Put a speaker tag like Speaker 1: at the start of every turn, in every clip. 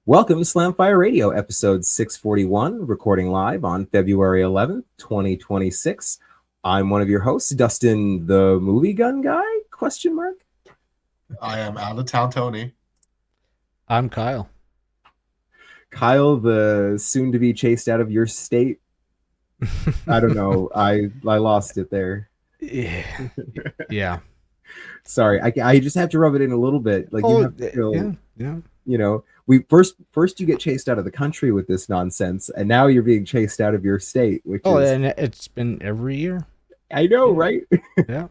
Speaker 1: Welcome to Slamfire Radio, episode 641, recording live on February 11th, 2026. I'm one of your hosts, Dustin, the movie gun guy, question mark?
Speaker 2: I am out of town, Tony.
Speaker 3: I'm Kyle.
Speaker 1: Kyle, the soon-to-be chased out of your state. I don't know. I lost it there.
Speaker 3: Yeah.
Speaker 1: Sorry, I just have to rub it in a little bit. Like you have to feel,
Speaker 3: yeah.
Speaker 1: You know, we first you get chased out of the country with this nonsense, and now you're being chased out of your state, which is...
Speaker 3: and it's been every year.
Speaker 1: I know, right?
Speaker 3: Yeah.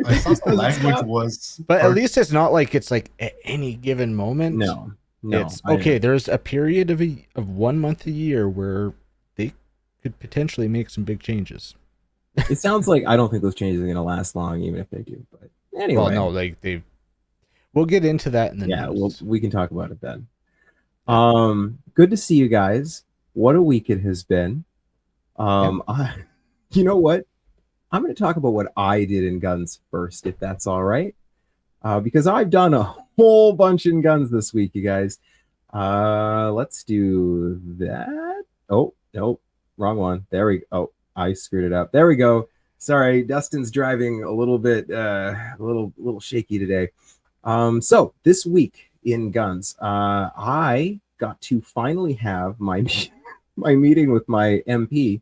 Speaker 2: I thought the language was...
Speaker 3: But at least it's not like it's like at any given moment.
Speaker 1: No.
Speaker 3: It's okay. There's a period of 1 month a year where they could potentially make some big changes.
Speaker 1: It sounds like I don't think those changes are going to last long, even if they do. But anyway,
Speaker 3: well, no, like we'll get into that in the news.
Speaker 1: we can talk about it then. Good to see you guys. What a week it has been. You know what? I'm going to talk about what I did in guns first, if that's all right. Because I've done a whole bunch in guns this week, you guys. Let's do that. Oh, nope, wrong one. There we go. Oh, I screwed it up. There we go. Sorry, Dustin's driving a little bit, a little shaky today. So this week in guns, I got to finally have my meeting with my MP,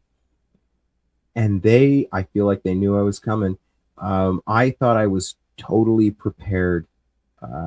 Speaker 1: and I feel like they knew I was coming. I thought I was totally prepared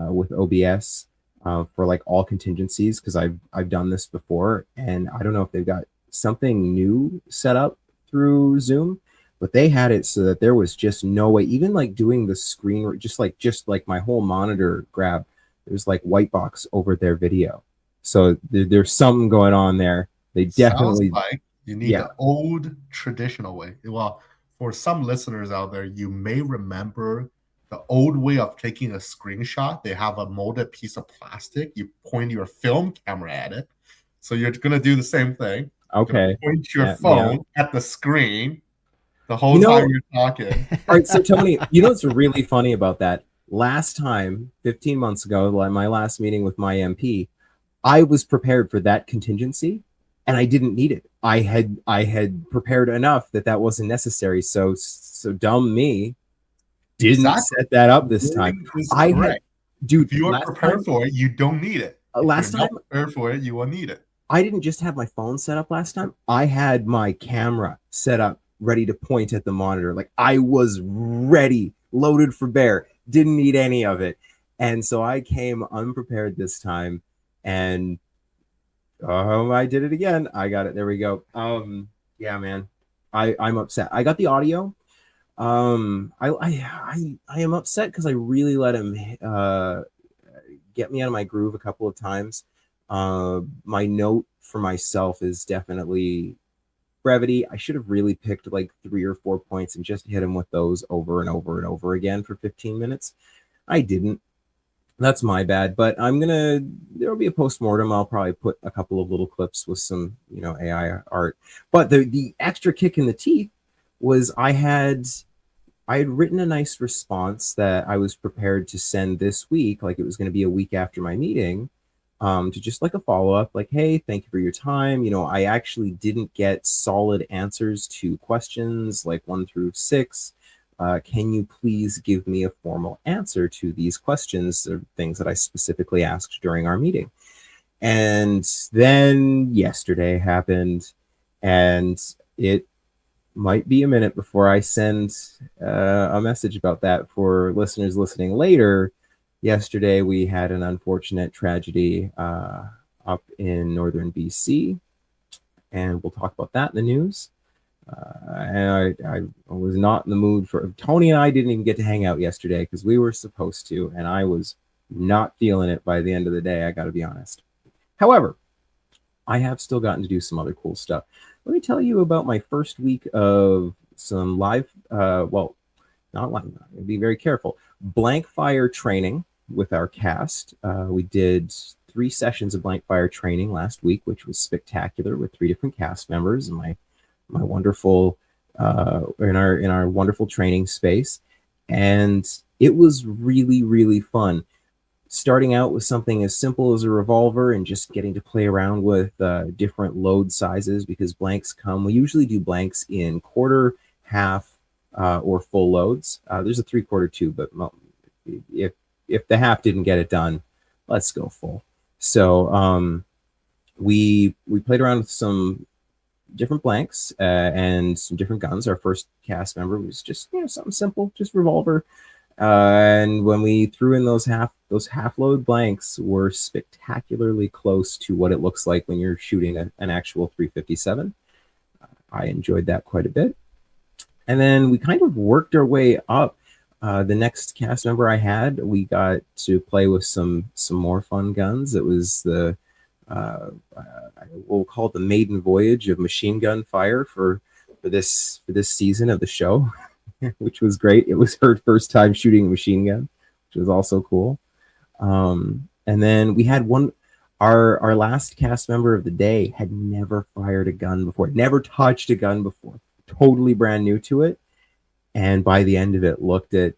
Speaker 1: with OBS for like all contingencies, because I've done this before, and I don't know if they've got something new set up through Zoom, but they had it so that there was just no way, even like doing the screen, just like my whole monitor grab, there's like white box over their video. So there's something going on there. They definitely...
Speaker 2: Sounds like you need the old traditional way. Well, for some listeners out there, you may remember the old way of taking a screenshot. They have a molded piece of plastic. You point your film camera at it. So you're going to do the same thing.
Speaker 1: Okay.
Speaker 2: Point your phone at the screen the whole time you're talking.
Speaker 1: All right, so Tony, you know what's really funny about that? Last time, 15 months ago, my last meeting with my MP, I was prepared for that contingency, and I didn't need it. I had prepared enough that wasn't necessary. So dumb me didn't set that up this time.
Speaker 2: Dude, if you are prepared for it, you don't need it.
Speaker 1: Last time,
Speaker 2: prepared for it, you will need it.
Speaker 1: I didn't just have my phone set up last time. I had my camera set up, ready to point at the monitor. Like I was ready, loaded for bear. Didn't need any of it. And so I came unprepared this time, and I did it again. I got it. There we go. Yeah, man. I'm upset. I got the audio. I am upset because I really let him get me out of my groove a couple of times. My note for myself is definitely brevity. I should have really picked like 3 or 4 points and just hit him with those over and over and over again for 15 minutes. I didn't. That's my bad, but there'll be a post-mortem. I'll probably put a couple of little clips with some, AI art. But the extra kick in the teeth was I had written a nice response that I was prepared to send this week, like it was going to be a week after my meeting, to just like a follow-up, like, hey, thank you for your time. I actually didn't get solid answers to questions like 1 through 6. Can you please give me a formal answer to these questions, or things that I specifically asked during our meeting? And then yesterday happened, and it might be a minute before I send a message about that for listeners listening later. Yesterday, we had an unfortunate tragedy up in northern BC, and we'll talk about that in the news. And I was not in the mood for... Tony and I didn't even get to hang out yesterday because we were supposed to, and I was not feeling it by the end of the day, I got to be honest. However, I have still gotten to do some other cool stuff. Let me tell you about my first week of some live, well, not live, be very careful, blank fire training with our cast. We did 3 sessions of blank fire training last week, which was spectacular, with 3 different cast members and my wonderful, in our wonderful training space. And it was really, really fun. starting out with something as simple as a revolver and just getting to play around with different load sizes, because blanks come. We usually do blanks in quarter, half, or full loads. There's a 3/4 too, but if the half didn't get it done, let's go full. So we played around with some different blanks and some different guns. Our first cast member was just something simple, just revolver. And when we threw in those half load blanks, were spectacularly close to what it looks like when you're shooting an actual 357. I enjoyed that quite a bit. And then we kind of worked our way up. The next cast member I had, we got to play with some more fun guns. It was the we'll call it the maiden voyage of machine gun fire for this season of the show, which was great. It was her first time shooting a machine gun, which was also cool. And then we had our last cast member of the day had never fired a gun before, never touched a gun before, totally brand new to it. And by the end of it, looked at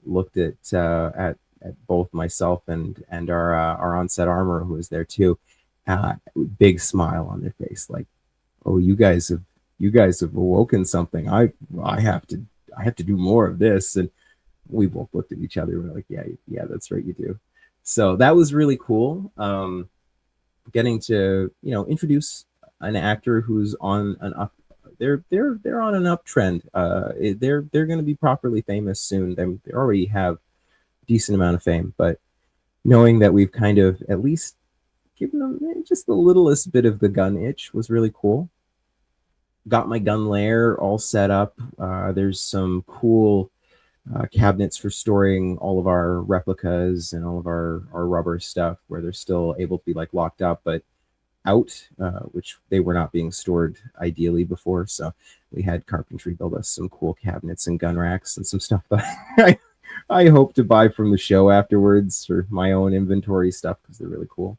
Speaker 1: both myself and our on-set armorer, who was there too. Big smile on their face, like, "Oh, you guys have awoken something. I have to do more of this." And we both looked at each other and we're like, yeah, that's right, you do. So that was really cool. Getting to introduce an actor who's on an up. They're on an uptrend. They're going to be properly famous soon. They already have a decent amount of fame, but knowing that we've kind of at least given them just the littlest bit of the gun itch was really cool. Got my gun lair all set up. There's some cool cabinets for storing all of our replicas and all of our rubber stuff, where they're still able to be like locked up, but out, which they were not being stored ideally before. So we had carpentry build us some cool cabinets and gun racks and some stuff that I hope to buy from the show afterwards for my own inventory stuff, because they're really cool.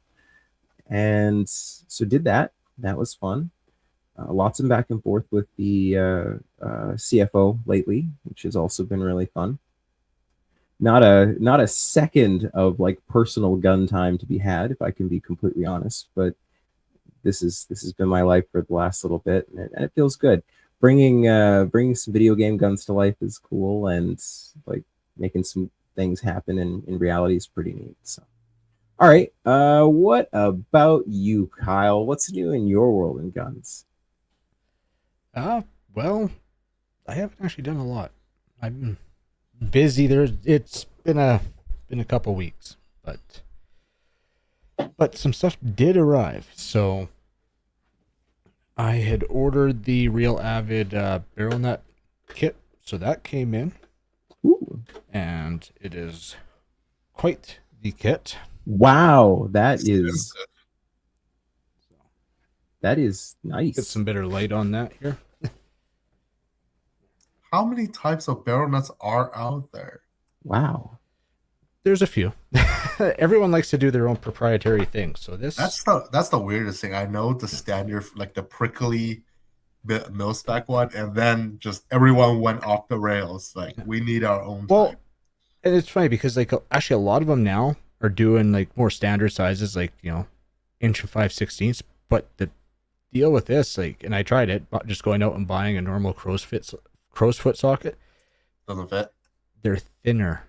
Speaker 1: And so did that. That was fun. Lots of back and forth with the CFO lately, which has also been really fun. Not a second of like personal gun time to be had, if I can be completely honest. But this has been my life for the last little bit, and it feels good. Bringing some video game guns to life is cool, and like making some things happen in reality is pretty neat. So, all right, what about you, Kyle? What's new in your world in guns?
Speaker 3: Well, I haven't actually done a lot. I've been busy. It's been a couple weeks, but some stuff did arrive. So I had ordered the Real Avid barrel nut kit, so that came in.
Speaker 1: Ooh.
Speaker 3: And it is quite the kit.
Speaker 1: Wow, that is nice.
Speaker 3: Get some better light on that here.
Speaker 2: How many types of barrel nuts are out there?
Speaker 1: Wow.
Speaker 3: There's a few. Everyone likes to do their own proprietary thing. So
Speaker 2: that's the weirdest thing. I know the standard, like the prickly mil spec one, and then just everyone went off the rails. Like, we need our own type.
Speaker 3: And it's funny because like actually a lot of them now are doing like more standard sizes, like 1 and 5/16. But the deal with this, like, and I tried it, just going out and buying a normal crow's foot socket,
Speaker 2: Doesn't fit.
Speaker 3: they're thinner.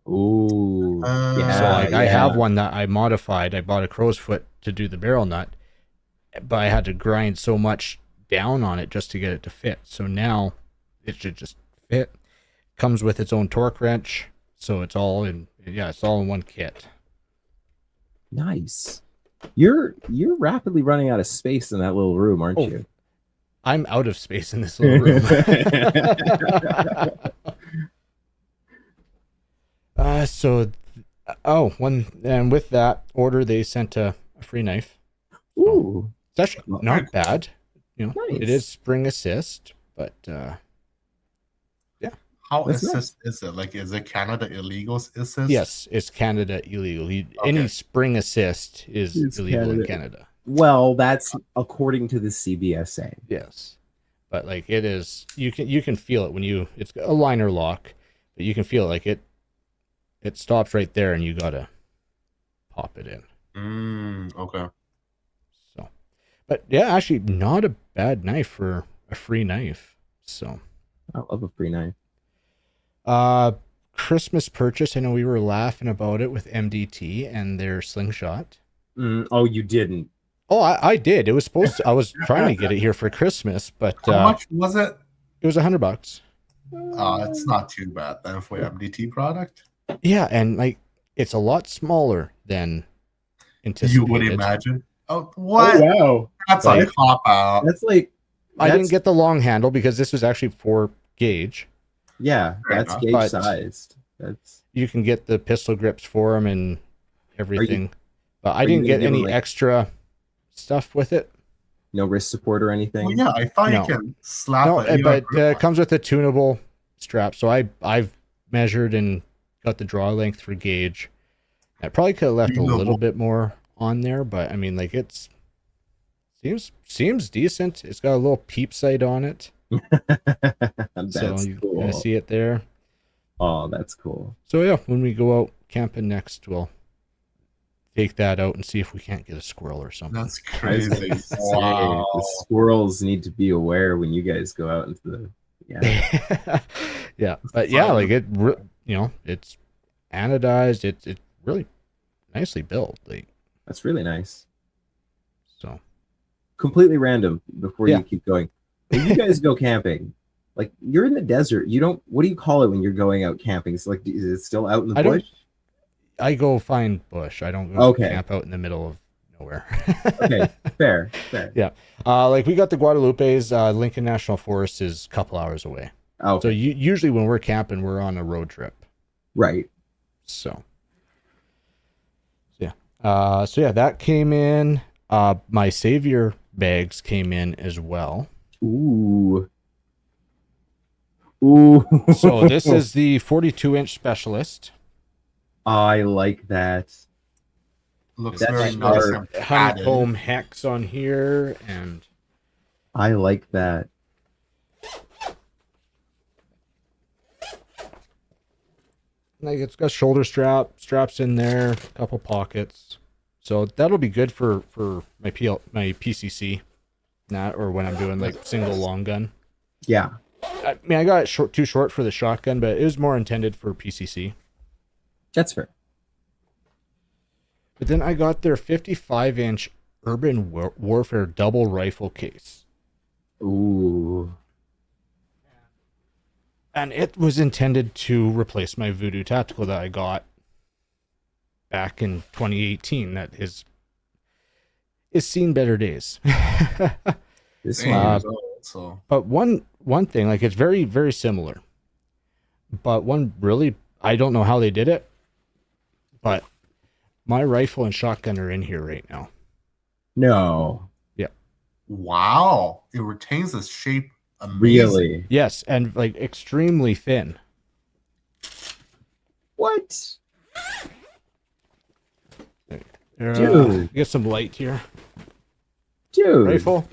Speaker 1: Ooh. Yeah.
Speaker 3: So like I have one that I modified. I bought a crow's foot to do the barrel nut, but I had to grind so much down on it just to get it to fit. So now it should just fit. Comes with its own torque wrench, so it's all in one kit.
Speaker 1: Nice. You're rapidly running out of space in that little room, aren't you?
Speaker 3: I'm out of space in this little room. And with that order, they sent a free knife.
Speaker 1: Ooh.
Speaker 3: It's actually not bad.
Speaker 1: Nice.
Speaker 3: It is spring assist, but
Speaker 2: How assist is it? Like, is it Canada illegal assist?
Speaker 3: Yes, it's Canada illegal. Any spring assist is illegal in Canada.
Speaker 1: Well, that's according to the CBSA.
Speaker 3: Yes, but like it is, you can feel it when it's a liner lock, but you can feel it, like it stops right there, and you gotta pop it in.
Speaker 2: Okay.
Speaker 3: So, but yeah, actually not a bad knife for a free knife. So,
Speaker 1: I love a free knife.
Speaker 3: Christmas purchase. I know we were laughing about it with MDT and their slingshot.
Speaker 1: Oh, you didn't.
Speaker 3: Oh, I did. It was supposed to. I was trying to get it here for Christmas, but
Speaker 2: How much was it?
Speaker 3: it was $100.
Speaker 2: It's not too bad then for MDT product.
Speaker 3: Yeah, and like it's a lot smaller than
Speaker 2: You
Speaker 3: anticipated.
Speaker 2: would imagine. Oh, what?
Speaker 1: Oh, wow.
Speaker 2: That's
Speaker 3: Like-
Speaker 2: a cop out.
Speaker 1: That's like
Speaker 3: I didn't
Speaker 1: that's-
Speaker 3: get the long handle because this was actually 4 gauge.
Speaker 1: Yeah,
Speaker 2: Fair
Speaker 1: that's
Speaker 2: enough.
Speaker 1: gauge
Speaker 3: But-
Speaker 1: sized. That's
Speaker 3: You can get the pistol grips for them and everything, but I
Speaker 1: are you
Speaker 3: didn't
Speaker 1: gonna
Speaker 3: get
Speaker 1: give 'em,
Speaker 3: any
Speaker 1: like-
Speaker 3: extra stuff with it.
Speaker 1: no wrist support or anything.
Speaker 2: Well, yeah, I thought
Speaker 3: No.
Speaker 2: you can slap
Speaker 3: No,
Speaker 2: it.
Speaker 3: but it comes with a tunable strap. So I've measured and got the draw length for gauge. I probably could have left a
Speaker 2: Tunable.
Speaker 3: little bit more on there, but I mean, like it's seems decent. It's got a little peep sight on it,
Speaker 1: That's
Speaker 3: so you
Speaker 1: cool.
Speaker 3: kind of see it there.
Speaker 1: Oh, that's cool.
Speaker 3: So yeah, when we go out camping next, we'll take that out and see if we can't get a squirrel or something.
Speaker 2: That's
Speaker 1: I was
Speaker 2: crazy.
Speaker 1: gonna say,
Speaker 2: Wow.
Speaker 1: the squirrels need to be aware when you guys go out into the
Speaker 3: Yeah, but yeah, like it's anodized. It's really nicely built. Like
Speaker 1: That's really nice.
Speaker 3: so.
Speaker 1: Completely random before
Speaker 3: Yeah.
Speaker 1: you keep going. When you guys go camping, like you're in the desert, you don't what do you call it when you're going out camping? It's like is it still out in the
Speaker 3: I don't-
Speaker 1: bush?
Speaker 3: I go find bush. I don't go
Speaker 1: Okay.
Speaker 3: camp out in the middle of nowhere.
Speaker 1: Okay, fair.
Speaker 3: Like we got the Guadalupe's. Lincoln National Forest is a couple hours away.
Speaker 1: Oh,
Speaker 3: So usually when we're camping, we're on a road trip.
Speaker 1: right.
Speaker 3: So yeah. That came in. My Savior bags came in as well.
Speaker 1: Ooh.
Speaker 3: So this is the 42-inch Specialist.
Speaker 1: I like that.
Speaker 2: Looks
Speaker 1: That's
Speaker 2: very
Speaker 1: sharp.
Speaker 2: nice and padded.
Speaker 3: Honeycomb hex on here, and
Speaker 1: I like that.
Speaker 3: like it's got shoulder straps in there, a couple pockets. So that'll be good for my PCC, or when I'm doing like single long gun.
Speaker 1: Yeah.
Speaker 3: I mean, I got it too short for the shotgun, but it was more intended for PCC.
Speaker 1: That's fair.
Speaker 3: But then I got their 55-inch Urban Warfare double rifle case.
Speaker 1: Ooh.
Speaker 3: And it was intended to replace my Voodoo Tactical that I got back in 2018. That is seen better days.
Speaker 1: This
Speaker 2: Same
Speaker 1: one.
Speaker 2: result, so
Speaker 3: But one thing, like it's very, very similar. But one really, I don't know how they did it, but my rifle and shotgun are in here right now.
Speaker 1: No.
Speaker 2: wow, it retains its shape. Amazing.
Speaker 1: Really?
Speaker 3: Yes, and like extremely thin.
Speaker 1: What?
Speaker 3: Dude. Get some light here.
Speaker 1: Dude.
Speaker 3: Rifle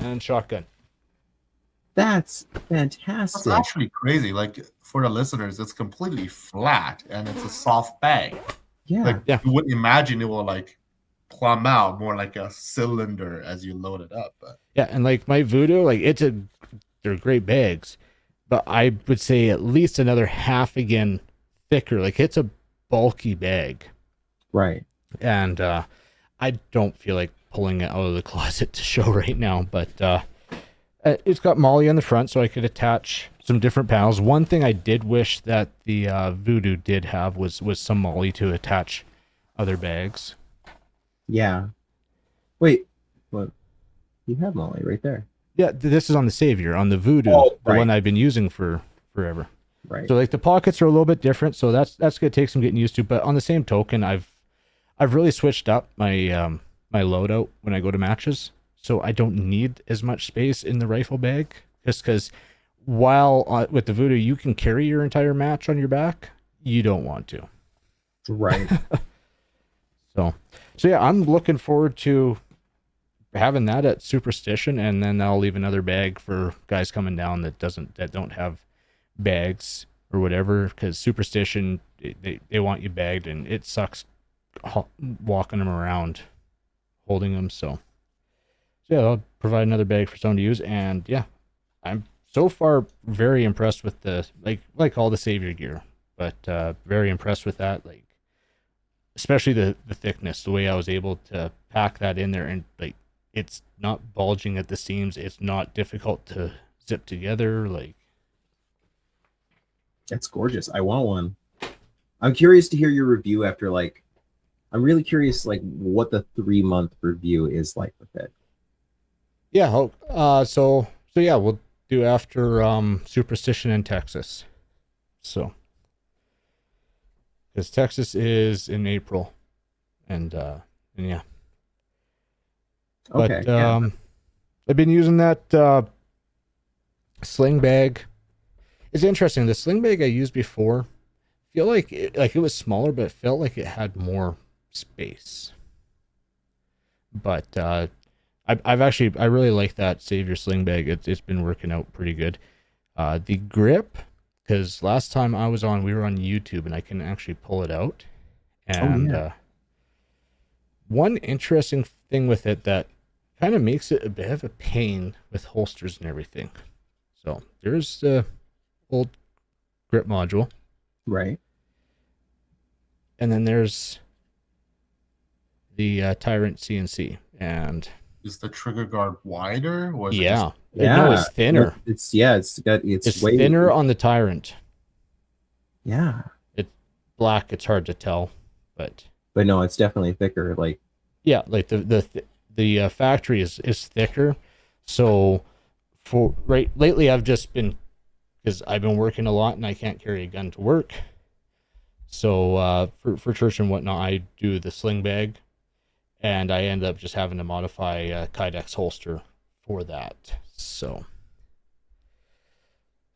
Speaker 3: and shotgun.
Speaker 1: That's
Speaker 2: That's
Speaker 1: fantastic.
Speaker 2: actually crazy. Like for the listeners, it's completely flat and it's a soft bag.
Speaker 1: Yeah.
Speaker 2: Like
Speaker 3: Yeah.
Speaker 2: you wouldn't imagine it will like plumb out more like a cylinder as you load it up. But
Speaker 3: Yeah, and like my Voodoo, like they're great bags, but I would say at least another half again thicker. Like it's a bulky bag,
Speaker 1: Right.
Speaker 3: and I don't feel like pulling it out of the closet to show right now. But it's got Molly on the front, so I could attach some different panels. One thing I did wish that the Voodoo did have was some Molly to attach other bags.
Speaker 1: Yeah. Wait. What? You have Molly right there.
Speaker 3: Yeah, this is on the Savior. On the Voodoo,
Speaker 1: Oh,
Speaker 3: the
Speaker 1: right.
Speaker 3: one I've been using for forever.
Speaker 1: Right.
Speaker 3: So like the pockets are a little bit different, so that's gonna take some getting used to. But on the same token, I've really switched up my my loadout when I go to matches, so I don't need as much space in the rifle bag. Just because while with the Voodoo you can carry your entire match on your back, you don't want to.
Speaker 1: Right.
Speaker 3: So yeah, I'm looking forward to having that at Superstition, and then I'll leave another bag for guys coming down that don't have bags or whatever, because Superstition they want you bagged, and it sucks walking them around, holding them. So yeah, I'll provide another bag for someone to use. And yeah, I'm so far very impressed with the like all the Savior gear, but very impressed with that. Like especially the thickness, the way I was able to pack that in there, and like it's not bulging at the seams. It's not difficult to zip together. Like
Speaker 1: That's gorgeous. I want one. I'm curious to hear your review after like. I'm really curious like what the 3-month review is like with it.
Speaker 3: yeah. So yeah, we'll do after Superstition in Texas. So because Texas is in April, and yeah.
Speaker 1: Okay.
Speaker 3: But
Speaker 1: Yeah.
Speaker 3: I've been using that sling bag. It's interesting. The sling bag I used before, feel like it was smaller, but it felt like it had more space. But I really like that Savior sling bag. It's been working out pretty good. The grip, because last time I was on, we were on YouTube, and I can actually pull it out.
Speaker 1: Oh
Speaker 3: And
Speaker 1: yeah.
Speaker 3: one interesting thing with it that kind of makes it a bit of a pain with holsters and everything. So there's the old grip module,
Speaker 1: Right.
Speaker 3: and then there's the Tyrant CNC, and
Speaker 2: Is the trigger guard wider, or is it just
Speaker 3: yeah, no,
Speaker 1: Yeah.
Speaker 3: it's thinner.
Speaker 1: It's
Speaker 3: It's
Speaker 1: way
Speaker 3: thinner on the Tyrant.
Speaker 1: Yeah.
Speaker 3: It's black. It's hard to tell, but
Speaker 1: But no, it's definitely thicker. Like
Speaker 3: yeah, like the factory is thicker. So for right lately, I've just been because I've been working a lot and I can't carry a gun to work. So for church and whatnot, I do the sling bag, and I end up just having to modify a Kydex holster for that. So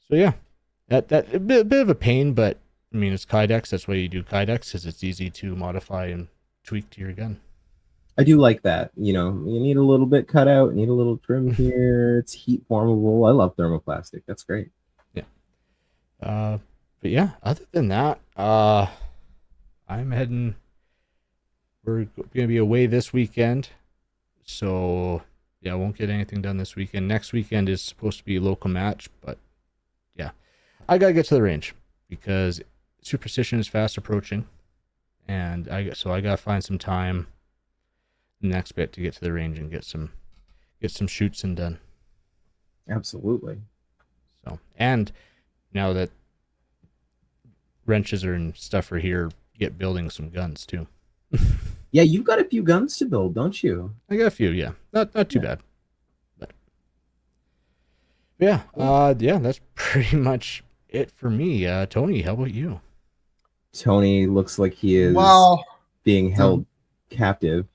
Speaker 3: yeah, that a bit of a pain, but I mean it's Kydex. That's why you do Kydex, because it's easy to modify and tweak to your gun.
Speaker 1: I do like that. You know, you need a little bit cut out, need a little trim here. It's heat formable. I love thermoplastic. That's great.
Speaker 3: Yeah. But yeah, other than that, I'm heading. We're gonna be away this weekend, so yeah, I won't get anything done this weekend. Next weekend is supposed to be a local match, but yeah, I gotta get to the range because Superstition is fast approaching, and I gotta find some time the next bit to get to the range and get some shoots and done.
Speaker 1: Absolutely.
Speaker 3: So and now that wrenches are and stuff are here, get building some guns too.
Speaker 1: Yeah, you've got a few guns to build, don't you?
Speaker 3: I got a few, yeah. Not too bad. But yeah, yeah, that's pretty much it for me. Tony, how about you?
Speaker 1: Tony looks like he is
Speaker 2: well,
Speaker 1: being
Speaker 2: the
Speaker 1: held captive.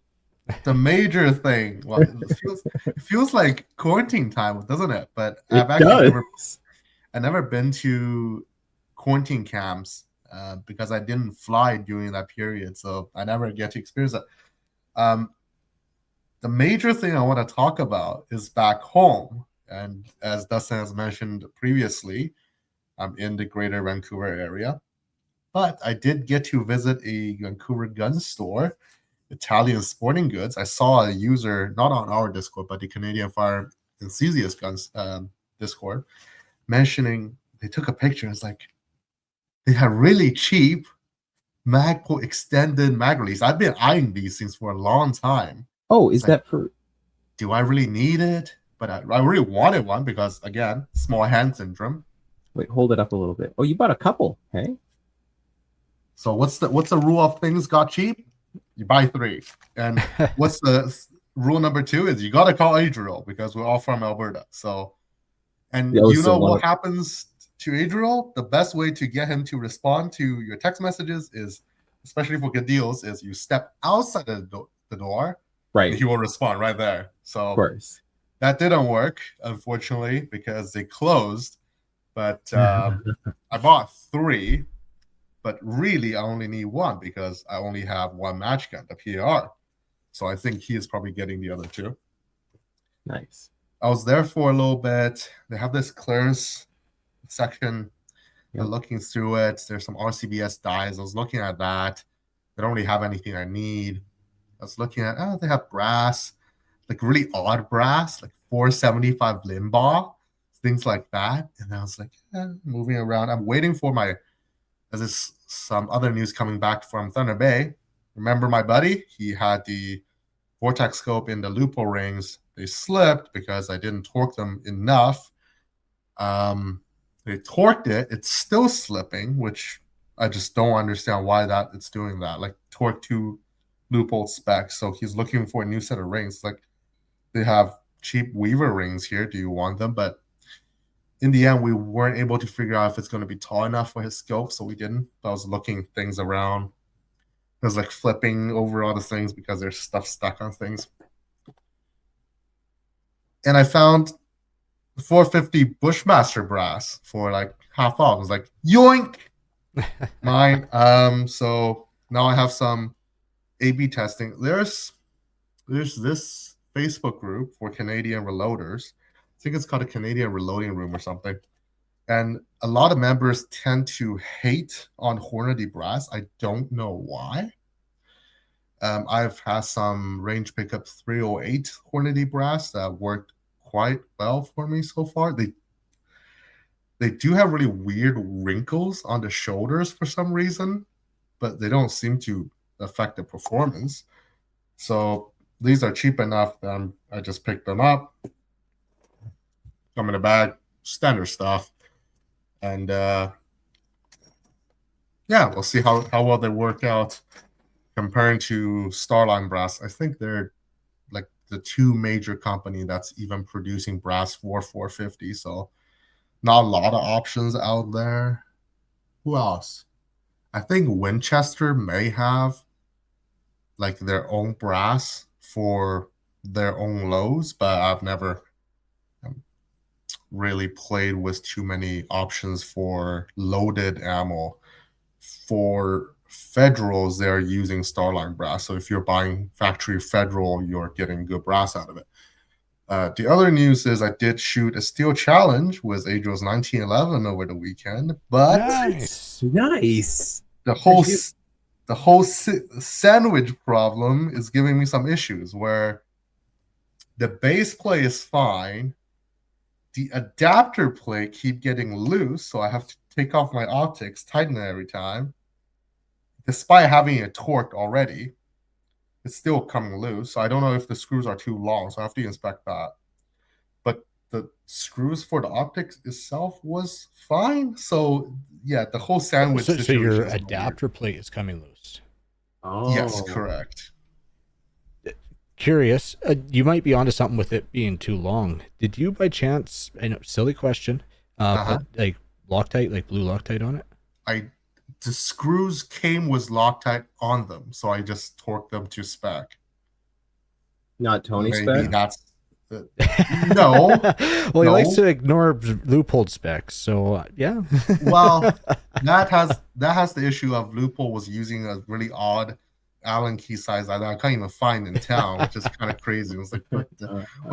Speaker 2: the major thing. Well, it feels like quarantine time, doesn't it? But
Speaker 1: It does.
Speaker 2: I never been to quarantine camps because I didn't fly during that period, so I never get to experience it. Um, the major thing I want to talk about is back home, and as Dustin has mentioned previously, I'm in the Greater Vancouver area, but I did get to visit a Vancouver gun store, Italian Sporting Goods. I saw a user, not on our Discord, but the Canadian Fire Enthusiast Guns Discord, mentioning they took a picture. It's like they have really cheap Magpul extended mag release. I've been eyeing these things for a long time.
Speaker 1: Oh,
Speaker 2: It's
Speaker 1: is
Speaker 2: like,
Speaker 1: that for
Speaker 2: do I really need it? But I really wanted one because, again, small hand syndrome.
Speaker 1: wait, hold it up a little bit. Oh, you bought a couple, hey?
Speaker 2: So what's the rule of things got cheap? You buy 3. And what's the rule number 2 is you got to call Adriel because we're all from Alberta. So, and
Speaker 1: Oh,
Speaker 2: you
Speaker 1: so
Speaker 2: know
Speaker 1: one
Speaker 2: what
Speaker 1: of-
Speaker 2: happens to Adriel? The best way to get him to respond to your text messages is, especially for good deals, is you step outside the door and
Speaker 1: right,
Speaker 2: he will respond right there.
Speaker 1: of
Speaker 2: So
Speaker 1: course.
Speaker 2: that didn't work, unfortunately, because they closed. But I bought 3, but really I only need 1 because I only have 1 match gun, the PAR. So I think he is probably getting the other 2.
Speaker 1: Nice.
Speaker 2: I was there for a little bit. They have this clearance section.
Speaker 1: Yep.
Speaker 2: Looking through it, there's some RCBS dies. I was looking at that. They don't really have anything I need. I was looking at, they have brass, like really odd brass, like 475 limbaugh, things like that. And I was like, moving around. I'm waiting for there's some other news coming back from Thunder Bay. Remember my buddy? He had the vortex scope in the loophole rings. They slipped because I didn't torque them enough. They torqued it. It's still slipping, which I just don't understand why it's doing that. Like torque 2 loophole specs. So he's looking for a new set of rings. Like they have cheap Weaver rings here. Do you want them? But in the end, we weren't able to figure out if it's going to be tall enough for his scope, so we didn't. But I was looking things around. I was like flipping over all the things because there's stuff stuck on things. And I found 450 Bushmaster brass for like half off. I was like, yoink! Mine. So now I have some A/B testing. There's this Facebook group for Canadian reloaders. I think it's called a Canadian Reloading Room or something. And a lot of members tend to hate on Hornady brass. I don't know why. I've had some range pickup 308 Hornady brass that worked quite well for me so far. They do have really weird wrinkles on the shoulders for some reason, but they don't seem to affect the performance. So these are cheap enough that I just picked them up. Come in a bag, standard stuff. And we'll see how well they work out comparing to Starline brass. I think they're like the 2 major company that's even producing brass for 450. So not a lot of options out there. Who else? I think Winchester may have like their own brass for their own lows, but I've never really played with too many options for loaded ammo. For Federals, they're using Starline brass. So if you're buying factory Federal, you're getting good brass out of it. The other news is I did shoot a steel challenge with Adriel's 1911 over the weekend, but
Speaker 3: Nice.
Speaker 2: the whole sandwich problem is giving me some issues where the base plate is fine. The adapter plate keep getting loose, so I have to take off my optics, tighten it every time. Despite having it torqued already, it's still coming loose. So I don't know if the screws are too long, so I have to inspect that. But the screws for the optics itself was fine. So yeah, the whole sandwich
Speaker 3: So
Speaker 2: situation
Speaker 3: your
Speaker 2: is
Speaker 3: adapter plate is coming loose.
Speaker 1: Oh,
Speaker 2: yes, correct.
Speaker 3: Curious, you might be onto something with it being too long. Did you by chance, I know, silly question, put like Loctite, like blue Loctite on it?
Speaker 2: The screws came with Loctite on them, so I just torqued them to spec.
Speaker 1: Not Tony
Speaker 2: Maybe
Speaker 1: spec?
Speaker 2: that's no.
Speaker 3: Well, he likes to ignore loophole specs, so yeah.
Speaker 2: Well, that has the issue of Loophole was using a really odd Allen key size that I can't even find in town, which is kind of crazy. It was like, what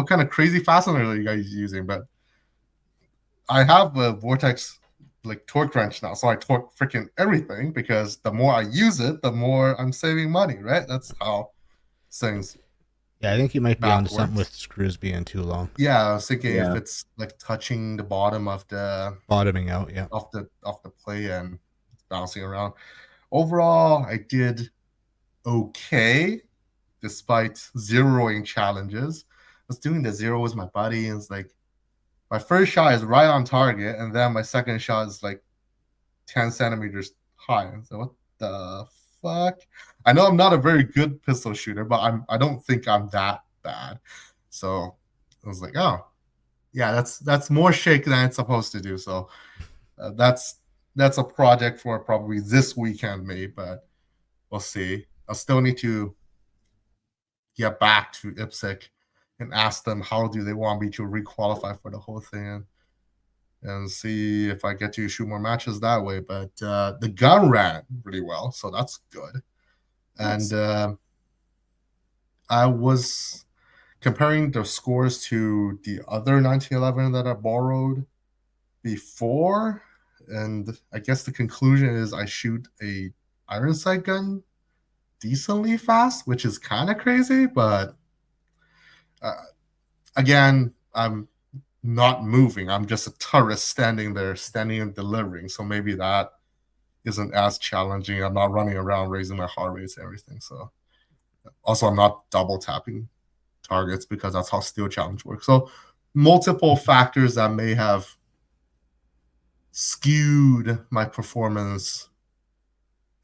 Speaker 2: kind of crazy fastener are you guys using? But I have a Vortex like torque wrench now, so I torque freaking everything because the more I use it, the more I'm saving money, right? That's how things.
Speaker 3: Yeah, I think you might be onto something with screws being too long.
Speaker 2: Yeah, I was thinking if it's like touching the bottom of the
Speaker 3: bottoming out,
Speaker 2: off the plate and bouncing around. Overall, I did okay despite zeroing challenges. I was doing the zero with my buddy, and it's like my first shot is right on target, and then my second shot is like 10 centimeters high. So what the fuck? I know I'm not a very good pistol shooter, but I don't think I'm that bad. So I was like, oh yeah, that's more shake than it's supposed to do. So that's a project for probably this weekend, maybe, but we'll see. I'll still need to get back to IPSC and ask them how do they want me to requalify for the whole thing and see if I get to shoot more matches that way. But the gun ran really well, so that's good. Nice. And I was comparing the scores to the other 1911 that I borrowed before, and I guess the conclusion is I shoot a iron sight gun decently fast, which is kind of crazy. But again, I'm not moving. I'm just a tourist standing there, standing and delivering. So maybe that isn't as challenging. I'm not running around raising my heart rates and everything. So also, I'm not double tapping targets because that's how steel challenge works. So multiple factors that may have skewed my performance,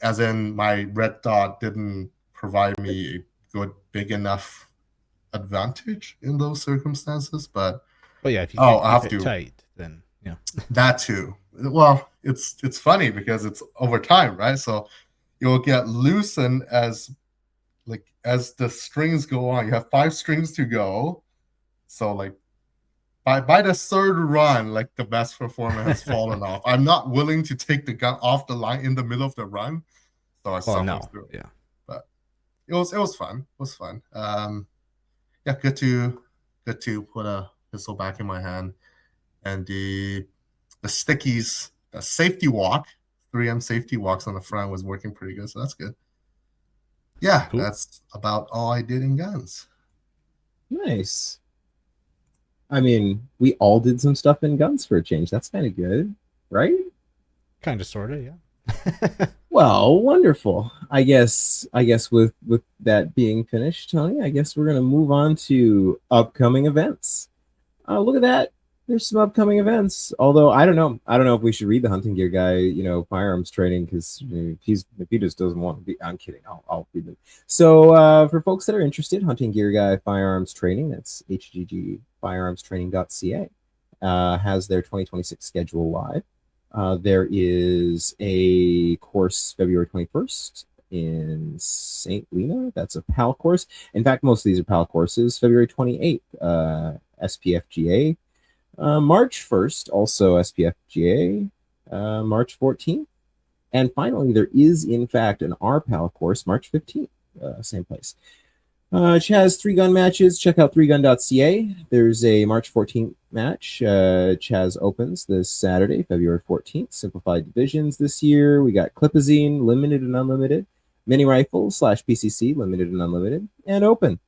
Speaker 2: as in my red dot didn't provide me a good big enough advantage in those circumstances. But
Speaker 3: Well, yeah, if you can
Speaker 2: I have
Speaker 3: keep it
Speaker 2: to
Speaker 3: tight, then yeah.
Speaker 2: that too. Well, it's funny because it's over time, right? So you'll get loosened as the strings go on. You have 5 strings to go. So like by the third run, like the best performer has fallen off. I'm not willing to take the gun off the line in the middle of the run, so I suffer through.
Speaker 3: Yeah.
Speaker 2: But it was fun. It was fun. Yeah, good to put a pistol back in my hand, and the stickies, the safety walk, 3M safety walks on the front was working pretty good, so that's good. Yeah,
Speaker 3: Cool.
Speaker 2: That's about all I did in guns.
Speaker 1: Nice. I mean, we all did some stuff in guns for a change. That's kind of good, right?
Speaker 3: Kind of, sort of, yeah.
Speaker 1: Well, wonderful. I guess with that being finished, Tony, I guess we're gonna move on to upcoming events. Look at that. There's some upcoming events. Although I don't know if we should read the hunting gear guy, firearms training, because if he just doesn't want to be, I'm kidding. I'll read them. So for folks that are interested, hunting gear guy firearms training, that's hggfirearmstraining.ca, has their 2026 schedule live. There is a course February 21st in St. Lena. That's a PAL course. In fact, most of these are PAL courses. February 28th, SPFGA. March 1st, also SPFGA. March 14th. And finally, there is, in fact, an RPAL course, March 15th, same place. Chaz 3-gun matches. Check out 3gun.ca. There's a March 14th match. Chaz opens this Saturday, February 14th. Simplified divisions this year. We got Clipazine, limited and unlimited. Mini rifles / PCC, limited and unlimited. And open.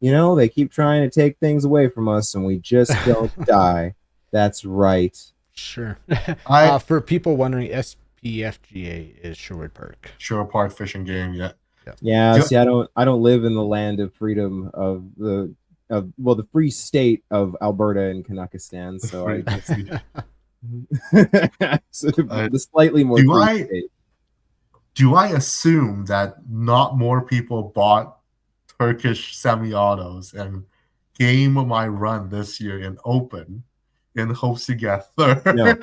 Speaker 1: They keep trying to take things away from us, and we just don't die. That's right.
Speaker 3: Sure. For people wondering, SPFGA is Sherwood Park.
Speaker 2: Sherwood Park Fishing Game, yeah.
Speaker 1: Yeah. See, I don't live in the land of freedom of the free state of Alberta and Kanakistan. So the slightly more free state.
Speaker 2: Do I assume that not more people bought Turkish semi-autos and game my run this year in open in hopes to get third?
Speaker 1: No.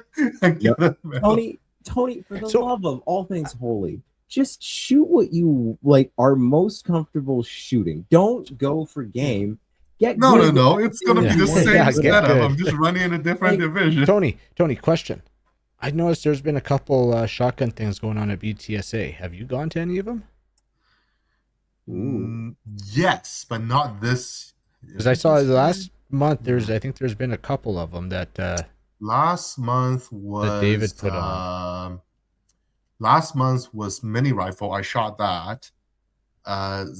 Speaker 1: Tony, for the love of all things holy, just shoot what you are most comfortable shooting. Don't go for game.
Speaker 2: No. It's gonna be the same setup. I'm just running in a different division.
Speaker 3: Tony, question. I noticed there's been a couple shotgun things going on at BTSA. Have you gone to any of them?
Speaker 2: Yes, but not this.
Speaker 3: Because I saw last month. I think there's been a couple of them that.
Speaker 2: Last month was
Speaker 3: that David put on.
Speaker 2: Last month was mini rifle. I shot that.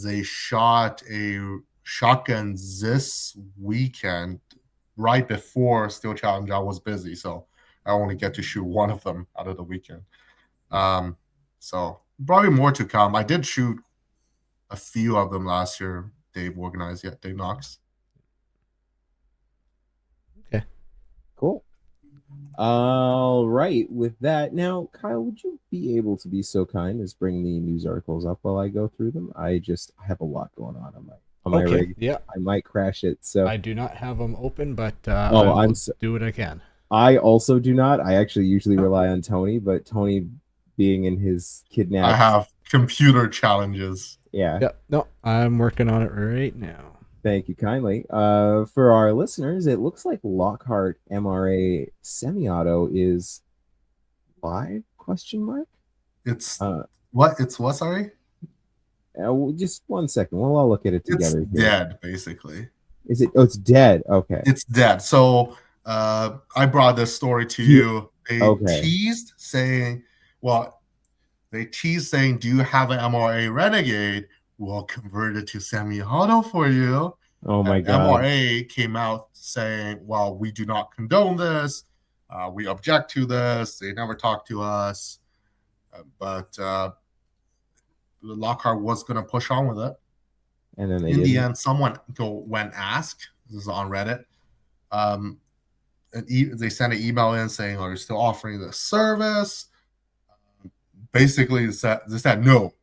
Speaker 2: They shot a shotgun this weekend, right before Steel Challenge. I was busy, so I only get to shoot one of them out of the weekend. So probably more to come. I did shoot a few of them last year. Dave organized, Dave Knox.
Speaker 3: Okay,
Speaker 1: cool. All right. With that, now Kyle, would you be able to be so kind as bring the news articles up while I go through them? I have a lot going on my rig.
Speaker 3: Yeah,
Speaker 1: I might crash it. So
Speaker 3: I do not have them open, but
Speaker 1: I'll
Speaker 3: do what I can.
Speaker 1: I also do not. I actually usually rely on Tony, but Tony being in his kidnap,
Speaker 2: I have computer challenges.
Speaker 1: Yeah.
Speaker 3: No, I'm working on it right now.
Speaker 1: Thank you kindly. For our listeners, it looks like Lockhart MRA semi-auto is live? ?
Speaker 2: It's what? It's what? Sorry.
Speaker 1: Just 1 second. We'll all look at it together.
Speaker 2: It's dead, basically.
Speaker 1: Is it? Oh, it's dead. Okay.
Speaker 2: It's dead. So I brought this story to you. They teased saying, well, They tease saying, "Do you have an MRA Renegade? We'll convert it to semi-auto for you."
Speaker 1: Oh my
Speaker 2: And
Speaker 1: god.
Speaker 2: MRA came out saying, "Well, we do not condone this. We object to this. They never talked to us." But Lockhart was going to push on with it.
Speaker 1: And then they
Speaker 2: In the
Speaker 1: didn't.
Speaker 2: end, someone went ask. This is on Reddit. They sent an email in saying, "Are you still offering this service?" Basically, they said no.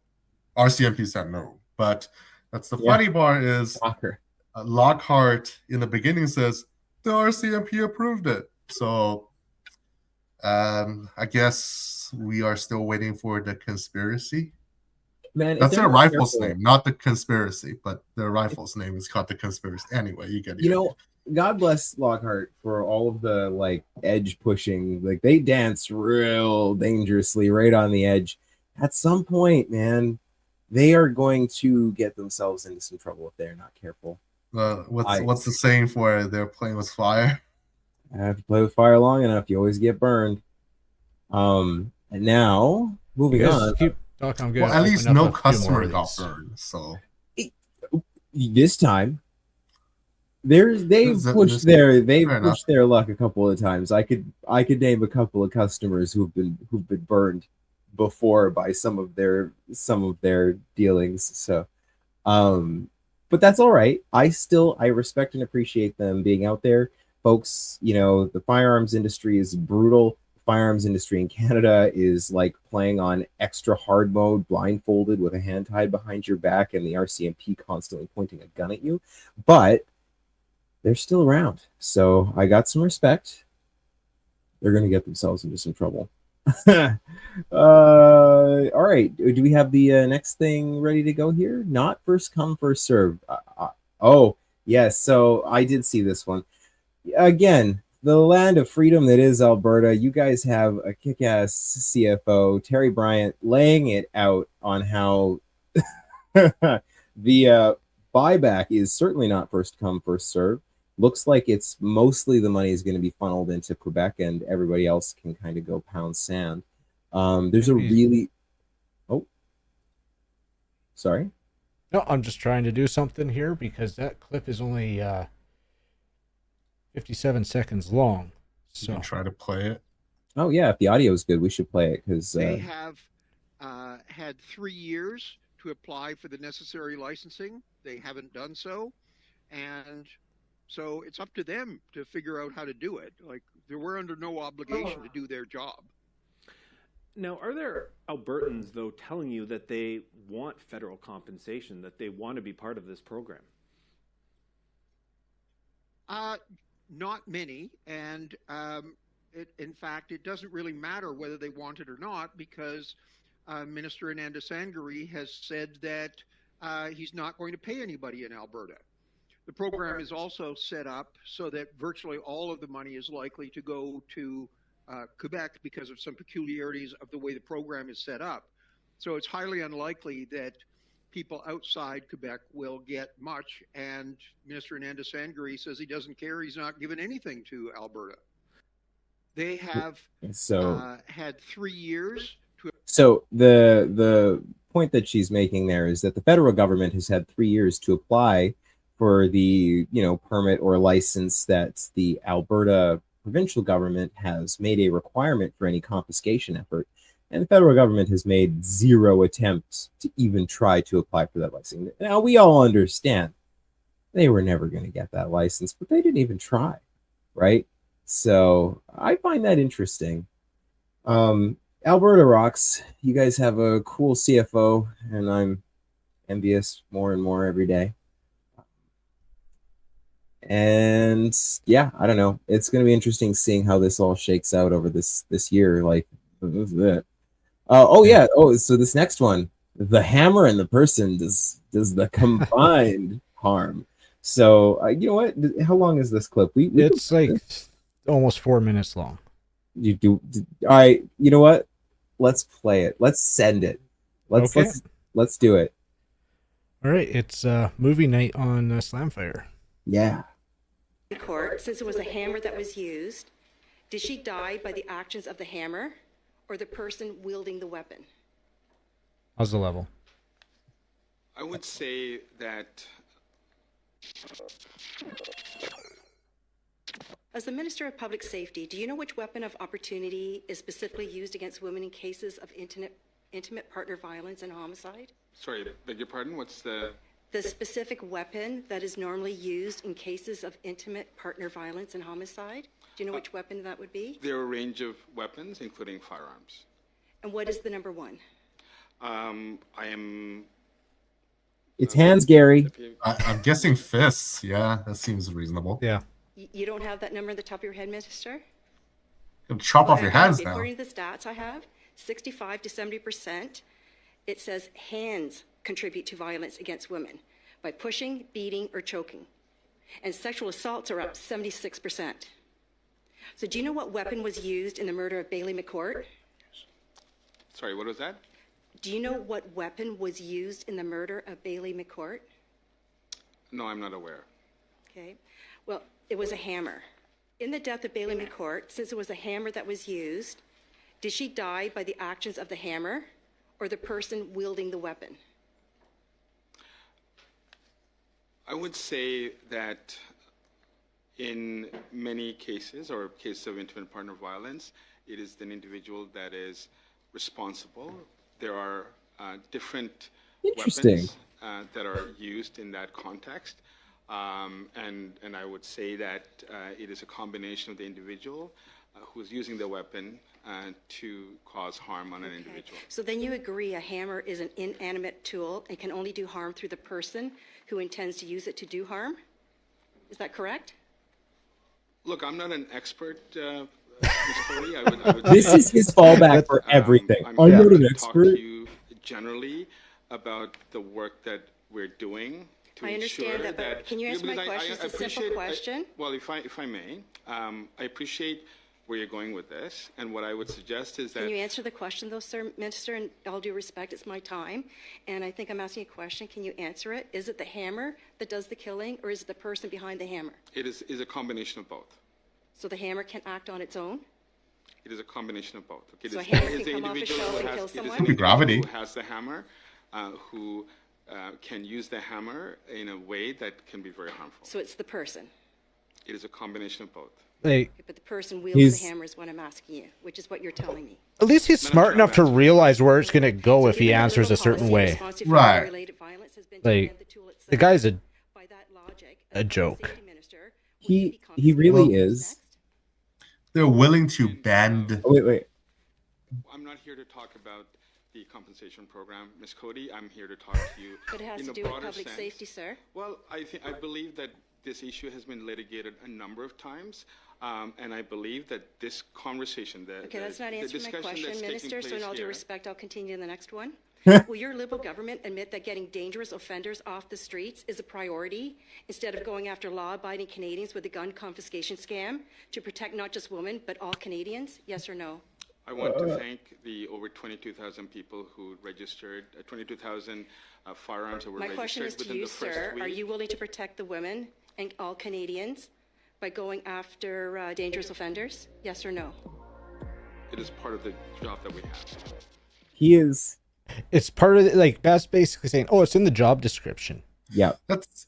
Speaker 2: RCMP said no. But that's the funny part is
Speaker 1: Shocker.
Speaker 2: Lockhart in the beginning says the RCMP approved it. So I guess we are still waiting for the conspiracy.
Speaker 1: Man, if
Speaker 2: That's
Speaker 1: they're
Speaker 2: their
Speaker 1: not
Speaker 2: rifle's
Speaker 1: careful,
Speaker 2: name, not the conspiracy, but their rifle's name is called the conspiracy. Anyway, you get the idea.
Speaker 1: God bless Lockhart for all of the like edge pushing. Like they dance real dangerously right on the edge. At some point, man, they are going to get themselves into some trouble if they're not careful.
Speaker 2: What's the saying for they're playing with fire?
Speaker 1: I have to play with fire long enough, you always get burned. And now moving on.
Speaker 3: Keep talking.
Speaker 2: Well, at least no customer got burned. So
Speaker 1: this time, they've pushed their luck a couple of times. I could name a couple of customers who've been burned before by some of their dealings. So, but that's all right. I respect and appreciate them being out there, folks. You know, the firearms industry is brutal. Firearms industry in Canada is like playing on extra hard mode, blindfolded with a hand tied behind your back, and the RCMP constantly pointing a gun at you. But they're still around, so I got some respect. They're going to get themselves into some trouble. All right, do we have the next thing ready to go here? Not first come first serve. Oh yes, so I did see this one again. The land of freedom that is Alberta. You guys have a kick-ass CFO, Terry Bryant, laying it out on how the buyback is certainly not first come first serve. Looks like it's mostly the money is going to be funneled into Quebec, and everybody else can kind of go pound sand. There's a really sorry.
Speaker 3: No, I'm just trying to do something here because that clip is only 57 seconds long. So
Speaker 2: you can try to play it.
Speaker 1: Oh yeah, if the audio is good, we should play it because
Speaker 4: they have had 3 years to apply for the necessary licensing. They haven't done so, and so it's up to them to figure out how to do it. Like they were under no obligation to do their job.
Speaker 5: Now, are there Albertans, though, telling you that they want federal compensation, that they want to be part of this program?
Speaker 4: Not many, and in fact, it doesn't really matter whether they want it or not because Minister Ananda Sangari has said that he's not going to pay anybody in Alberta. The program is also set up so that virtually all of the money is likely to go to Quebec because of some peculiarities of the way the program is set up. So it's highly unlikely that people outside Quebec will get much, and Minister Ananda Sangari says he doesn't care. He's not giving anything to Alberta. They have had 3 years to...
Speaker 1: So the point that she's making there is that the federal government has had 3 years to apply for the permit or license that the Alberta provincial government has made a requirement for any confiscation effort, and the federal government has made zero attempts to even try to apply for that license. Now we all understand they were never going to get that license, but they didn't even try, right? So I find that interesting. Alberta rocks. You guys have a cool CFO, and I'm envious more and more every day. And yeah, I don't know. It's going to be interesting seeing how this all shakes out over this year. Like, this is it. So this next one, the hammer and the person does the combined harm. So you know what? How long is this clip?
Speaker 3: It's like almost 4 minutes long.
Speaker 1: You do all right. You know what? Let's play it. Let's send it. Let's do it.
Speaker 3: All right, it's movie night on Slamfire.
Speaker 1: Yeah.
Speaker 6: Court, since it was a hammer that was used, did she die by the actions of the hammer or the person wielding the weapon?
Speaker 3: How's the level?
Speaker 7: I would say that
Speaker 6: As the Minister of Public Safety, do you know which weapon of opportunity is specifically used against women in cases of intimate partner violence and homicide?
Speaker 7: sorry, beg your pardon. What's the
Speaker 6: specific weapon that is normally used in cases of intimate partner violence and homicide? Do you know which weapon that would be?
Speaker 7: There are a range of weapons, including firearms.
Speaker 6: And what is the number one?
Speaker 7: I am.
Speaker 1: It's hands, Gary.
Speaker 2: I'm guessing fists. Yeah, that seems reasonable.
Speaker 3: Yeah.
Speaker 6: You don't have that number at the top of your head, Minister?
Speaker 2: You can chop off your hands now.
Speaker 6: According to the stats I have, 65 to 70%, it says hands contribute to violence against women by pushing, beating, or choking. And sexual assaults are up 76%. So do you know what weapon was used in the murder of Bailey McCourt?
Speaker 7: Sorry, what was that?
Speaker 6: Do you know what weapon was used in the murder of Bailey McCourt?
Speaker 7: No, I'm not aware.
Speaker 6: Okay. Well, it was a hammer. In the death of Bailey McCourt, since it was a hammer that was used, did she die by the actions of the hammer or the person wielding the weapon?
Speaker 7: I would say that in many cases, or cases of intimate partner violence, it is an individual that is responsible. There are different weapons that are used in that context. And I would say that it is a combination of the individual who's using the weapon to cause harm on an individual.
Speaker 6: So then you agree a hammer is an inanimate tool and can only do harm through the person who intends to use it to do harm? Is that correct?
Speaker 7: Look, I'm not an expert, Ms. Cody. I would
Speaker 1: This
Speaker 7: say,
Speaker 1: is his fallback for everything. I'm
Speaker 7: here
Speaker 1: not an
Speaker 7: to
Speaker 1: expert.
Speaker 7: talk to you generally about the work that we're doing to
Speaker 6: I understand
Speaker 7: ensure
Speaker 6: that, but can you answer my question? It's a simple
Speaker 7: appreciate-
Speaker 6: question.
Speaker 7: well, if I may, I appreciate where you're going with this, and what I would suggest is that
Speaker 6: Can you answer the question, though, sir, Minister? And all due respect, it's my time, and I think I'm asking a question. Can you answer it? Is it the hammer that does the killing, or is it the person behind the hammer?
Speaker 7: it is a combination of both.
Speaker 6: So the hammer can act on its own?
Speaker 7: It is a combination of both. Okay,
Speaker 6: So a
Speaker 7: it
Speaker 6: hammer
Speaker 7: is
Speaker 6: can
Speaker 7: the
Speaker 6: come off a
Speaker 7: individual
Speaker 6: shelf
Speaker 7: who
Speaker 6: and
Speaker 7: has-
Speaker 6: kill
Speaker 7: it is
Speaker 6: someone?
Speaker 7: the individual
Speaker 2: Gravity.
Speaker 7: who has the hammer, who can use the hammer in a way that can be very harmful.
Speaker 6: So it's the person.
Speaker 7: It is a combination of both.
Speaker 3: Like,
Speaker 6: But the person wields
Speaker 1: He's-
Speaker 6: the hammer is what I'm asking you, which is what you're telling me.
Speaker 3: at least he's smart enough to realize where it's going to go
Speaker 6: So
Speaker 3: if he
Speaker 6: given that
Speaker 3: answers a
Speaker 6: legal
Speaker 3: certain
Speaker 6: policy
Speaker 3: way.
Speaker 6: responsive for
Speaker 2: Right.
Speaker 6: related violence has been to
Speaker 3: Like,
Speaker 6: ban the tool itself,
Speaker 3: the guy's a
Speaker 6: by that logic,
Speaker 3: a
Speaker 6: as public
Speaker 3: joke.
Speaker 6: safety minister, will
Speaker 1: He-
Speaker 6: you be
Speaker 1: he
Speaker 6: confiscating
Speaker 1: really
Speaker 6: weapons
Speaker 1: is.
Speaker 6: next?
Speaker 2: They're willing to bend.
Speaker 1: Oh, wait.
Speaker 7: I'm not here to talk about the compensation program, Ms. Cody. I'm here to talk to you
Speaker 6: But it has
Speaker 7: in
Speaker 6: to
Speaker 7: a
Speaker 6: do with
Speaker 7: broader
Speaker 6: public
Speaker 7: sense.
Speaker 6: safety, sir.
Speaker 7: Well, I believe that this issue has been litigated a number of times, and I believe that this conversation,
Speaker 6: Okay, that's not
Speaker 7: the
Speaker 6: answering my
Speaker 7: discussion
Speaker 6: question,
Speaker 7: that's
Speaker 6: Minister,
Speaker 7: taking
Speaker 6: so in
Speaker 7: place
Speaker 6: all due
Speaker 7: here-
Speaker 6: respect, I'll continue in the next one. Will your Liberal government admit that getting dangerous offenders off the streets is a priority instead of going after law-abiding Canadians with a gun confiscation scam to protect not just women, but all Canadians? Yes or no?
Speaker 7: I want to thank the over 22,000 people who registered, 22,000 firearms that were
Speaker 6: My question
Speaker 7: registered
Speaker 6: is to
Speaker 7: within
Speaker 6: you,
Speaker 7: the first
Speaker 6: sir.
Speaker 7: week.
Speaker 6: Are you willing to protect the women and all Canadians by going after dangerous offenders? Yes or no?
Speaker 7: It is part of the job that we have.
Speaker 1: He is.
Speaker 3: It's part of the, like that's basically saying, oh, it's in the job description.
Speaker 1: Yeah.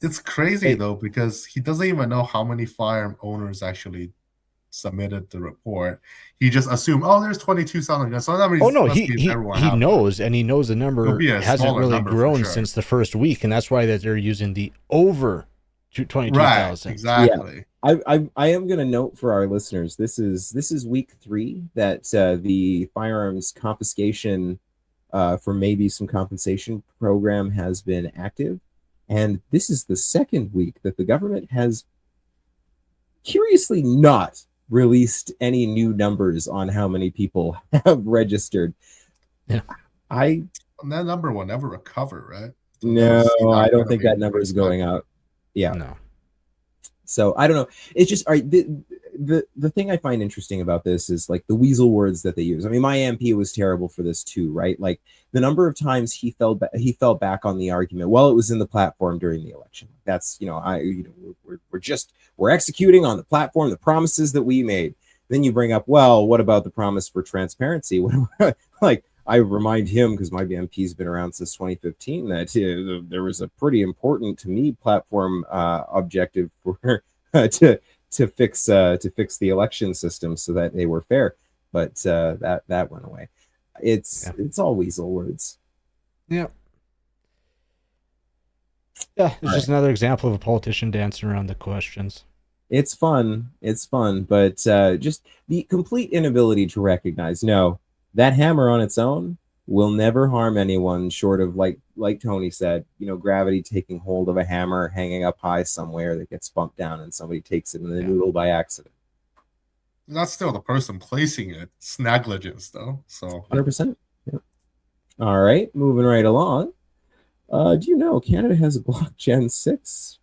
Speaker 2: It's crazy
Speaker 3: Hey.
Speaker 2: though, because he doesn't even know how many firearm owners actually submitted the report. He just assumed, oh, there's 22,000 guns. So that means
Speaker 3: Oh no,
Speaker 2: must
Speaker 3: he
Speaker 2: mean
Speaker 3: he,
Speaker 2: everyone
Speaker 3: he
Speaker 2: have them.
Speaker 3: knows, and he knows the number
Speaker 2: It'll be a
Speaker 3: hasn't
Speaker 2: smaller
Speaker 3: really
Speaker 2: number for
Speaker 3: grown
Speaker 2: sure.
Speaker 3: since the first week, and that's why that they're using the over to
Speaker 2: Right,
Speaker 3: 22,000.
Speaker 2: exactly.
Speaker 1: I am going to note for our listeners, this is week 3 that the firearms confiscation for maybe some compensation program has been active. And this is the second week that the government has curiously not released any new numbers on how many people have registered.
Speaker 3: Yeah.
Speaker 2: And that number will never recover, right? So
Speaker 1: No,
Speaker 2: we'll see
Speaker 1: I don't
Speaker 2: when
Speaker 1: think
Speaker 2: we
Speaker 1: that number is going
Speaker 2: expect.
Speaker 1: out. Yeah.
Speaker 3: No.
Speaker 1: So I don't know. It's just all right. The thing I find interesting about this is like the weasel words that they use. I mean, my MP was terrible for this too, right? Like the number of times he fell back on the argument. Well, it was in the platform during the election. That's we're executing on the platform the promises that we made. Then you bring up, well, what about the promise for transparency? Like, I remind him, because my BMP's been around since 2015, that there was a pretty important to me platform objective for to fix the election system so that they were fair, but that went away. It's all weasel words.
Speaker 3: Yeah. Yeah, it's just another example of a politician dancing around the questions.
Speaker 1: It's fun, but just the complete inability to recognize, no, that hammer on its own will never harm anyone short of, like Tony said, gravity taking hold of a hammer hanging up high somewhere that gets bumped down and somebody takes it in the noodle by accident.
Speaker 2: That's still the person placing it. It's negligence, though. So
Speaker 1: 100%. Yeah. All right, moving right along. Do you know Canada has a Glock Gen 6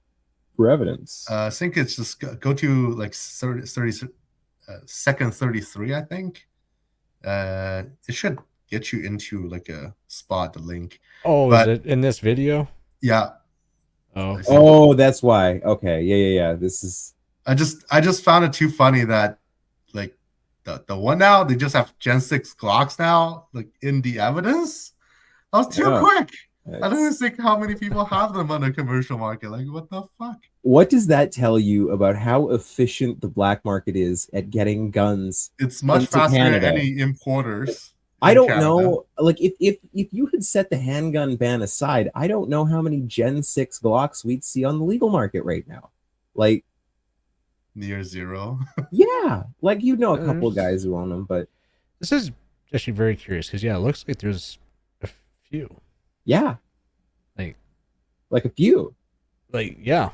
Speaker 1: for evidence?
Speaker 2: I think it's just go to like 30 second 33, I think. It should get you into like a spot, the link.
Speaker 3: Oh, is it in this video?
Speaker 2: Yeah.
Speaker 1: Oh, that's why. Okay. Yeah. This is.
Speaker 2: I just found it too funny that like the one now they just have Gen 6 Glocks now like in the evidence. That was too quick. I don't even think how many people have them on the commercial market. Like, what the fuck?
Speaker 1: What does that tell you about how efficient the black market is at getting guns?
Speaker 2: It's much faster than any importers.
Speaker 1: I don't know. Like, if you had set the handgun ban aside, I don't know how many Gen 6 Glocks we'd see on the legal market right now. Like,
Speaker 2: near zero.
Speaker 1: Yeah, like a couple of guys who own them, but
Speaker 3: this is actually very curious because it looks like there's a few.
Speaker 1: Yeah, like a few.
Speaker 3: Like yeah.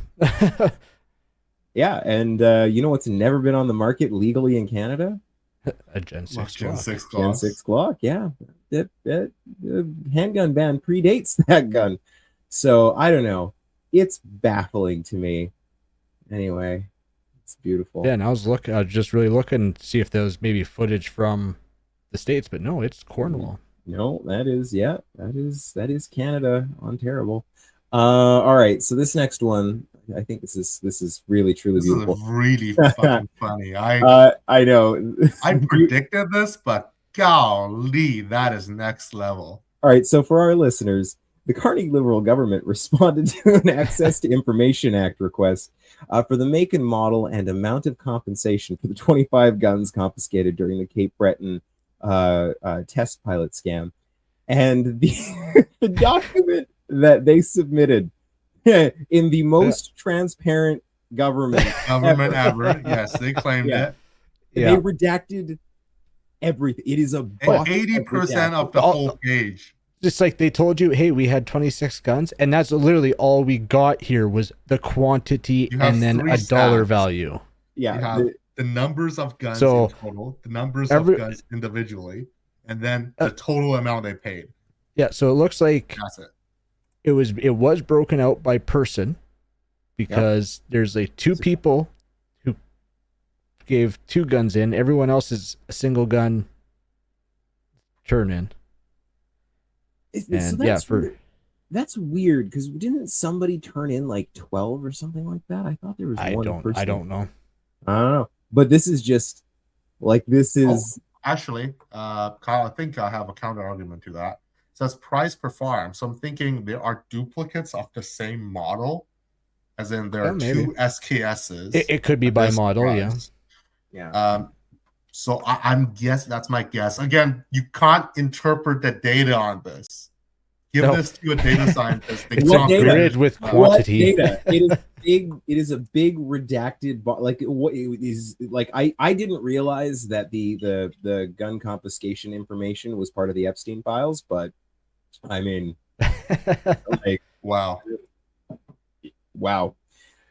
Speaker 1: Yeah, and what's never been on the market legally in Canada?
Speaker 3: A Gen 6
Speaker 2: Gen
Speaker 3: Glock.
Speaker 2: 6 Glock.
Speaker 1: Gen 6 Glock, yeah. The handgun ban predates that gun. So, I don't know. It's baffling to me. Anyway, it's beautiful.
Speaker 3: Yeah, and I was just really looking to see if there was maybe footage from the States, but no, it's Cornwall.
Speaker 1: No, that is Canada on terrible. All right, so this next one, I think this is really truly beautiful.
Speaker 2: This is really fucking funny.
Speaker 1: I know.
Speaker 2: I predicted this, but golly, that is next level.
Speaker 1: All right, so for our listeners, the Carney Liberal government responded to an Access to Information Act request for the make and model and amount of compensation for the 25 guns confiscated during the Cape Breton test pilot scam. And the document that they submitted in the most transparent government
Speaker 2: ever. Yes, they claimed it.
Speaker 1: They redacted everything. It is a
Speaker 2: 80% of the whole page.
Speaker 3: Just like they told you, hey, we had 26 guns, and that's literally all we got here was the quantity and then a dollar value.
Speaker 2: Yeah, you have the numbers of guns in total, the numbers of guns individually, and then the total amount they paid.
Speaker 3: Yeah, so it looks like
Speaker 2: that's it.
Speaker 3: It was broken out by person because there's like two people who gave 2 guns in. Everyone else is a single gun turn in.
Speaker 1: And that's weird because didn't somebody turn in like 12 or something like that? I thought there was one person.
Speaker 3: I don't know.
Speaker 1: I don't know. But this is just like
Speaker 2: actually, Kyle, I think I have a counter argument to that. It says price per firearm. So I'm thinking there are duplicates of the same model, as in there are 2 SKSs.
Speaker 3: It could be by model,
Speaker 2: price. Yeah. So I'm guess that's my guess. Again, you can't interpret the data on this. Give this to a data scientist.
Speaker 3: It's a grid with quantity.
Speaker 1: What data? It is big. It is a big redacted. Like what is like? I didn't realize that the gun confiscation information was part of the Epstein files, but I mean, like
Speaker 2: wow.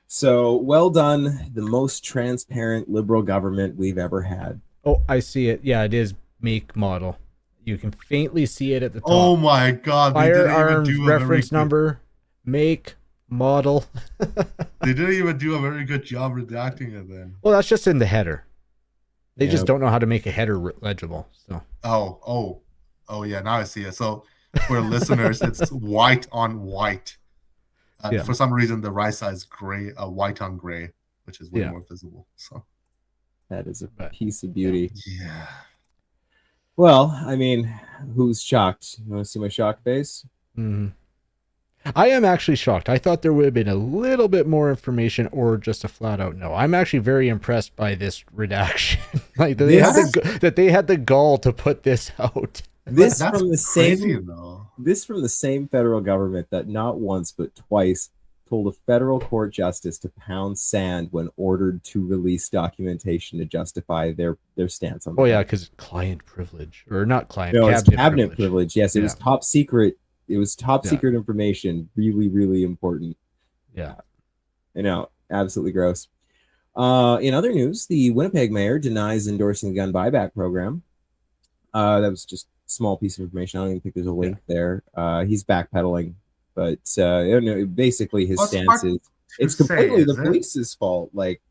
Speaker 1: So well done, the most transparent liberal government we've ever had.
Speaker 3: Oh, I see it. Yeah, it is make model. You can faintly see it at the top.
Speaker 2: Oh my god.
Speaker 3: Firearms reference number, make, model.
Speaker 2: They didn't even do a very good job redacting it then.
Speaker 3: Well, that's just in the header. They just don't know how to make a header legible. So.
Speaker 2: Oh yeah, now I see it. So for listeners, it's white on white. For some reason, the right side is gray, white on gray, which is way more visible. So
Speaker 1: that is a piece of beauty.
Speaker 2: Yeah.
Speaker 1: Well, I mean, who's shocked? You want to see my shocked face?
Speaker 3: Mm-hmm. I am actually shocked. I thought there would have been a little bit more information or just a flat out no. I'm actually very impressed by this redaction. Like that they had the gall to put this out.
Speaker 1: This
Speaker 2: That's
Speaker 1: from the
Speaker 2: crazy,
Speaker 1: same
Speaker 2: though.
Speaker 1: this from the same federal government that not once but twice told a federal court justice to pound sand when ordered to release documentation to justify their stance on.
Speaker 3: Oh yeah, because client privilege or not client.
Speaker 1: No,
Speaker 3: cabinet
Speaker 1: it's cabinet privilege. Yes, it was
Speaker 3: Yeah.
Speaker 1: top secret. It was top
Speaker 3: Yeah.
Speaker 1: secret information. Really, really important.
Speaker 3: Yeah.
Speaker 1: I know, absolutely gross. In other news, the Winnipeg mayor denies endorsing the gun buyback program. That was just a small piece of information. I don't even think there's a link there. He's backpedaling, but I don't know. Basically, his stance is it's completely the police's fault. Like,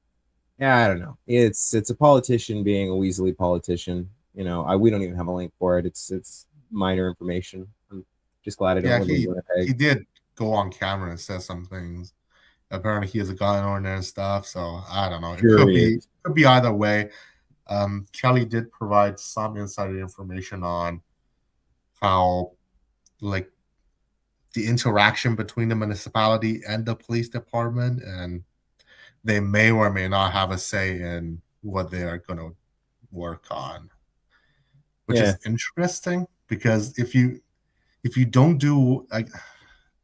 Speaker 1: yeah, I don't know. It's a politician being a weaselly politician. You know, we don't even have a link for it. It's minor information. I'm just glad I don't live in Winnipeg.
Speaker 2: He did go on camera and say some things. Apparently, he has a gun owner and stuff. So I don't know. It could be either way. Kelly did provide some insider information on how, like, the interaction between the municipality and the police department, and they may or may not have a say in what they are going to work on, which is interesting because if you don't do,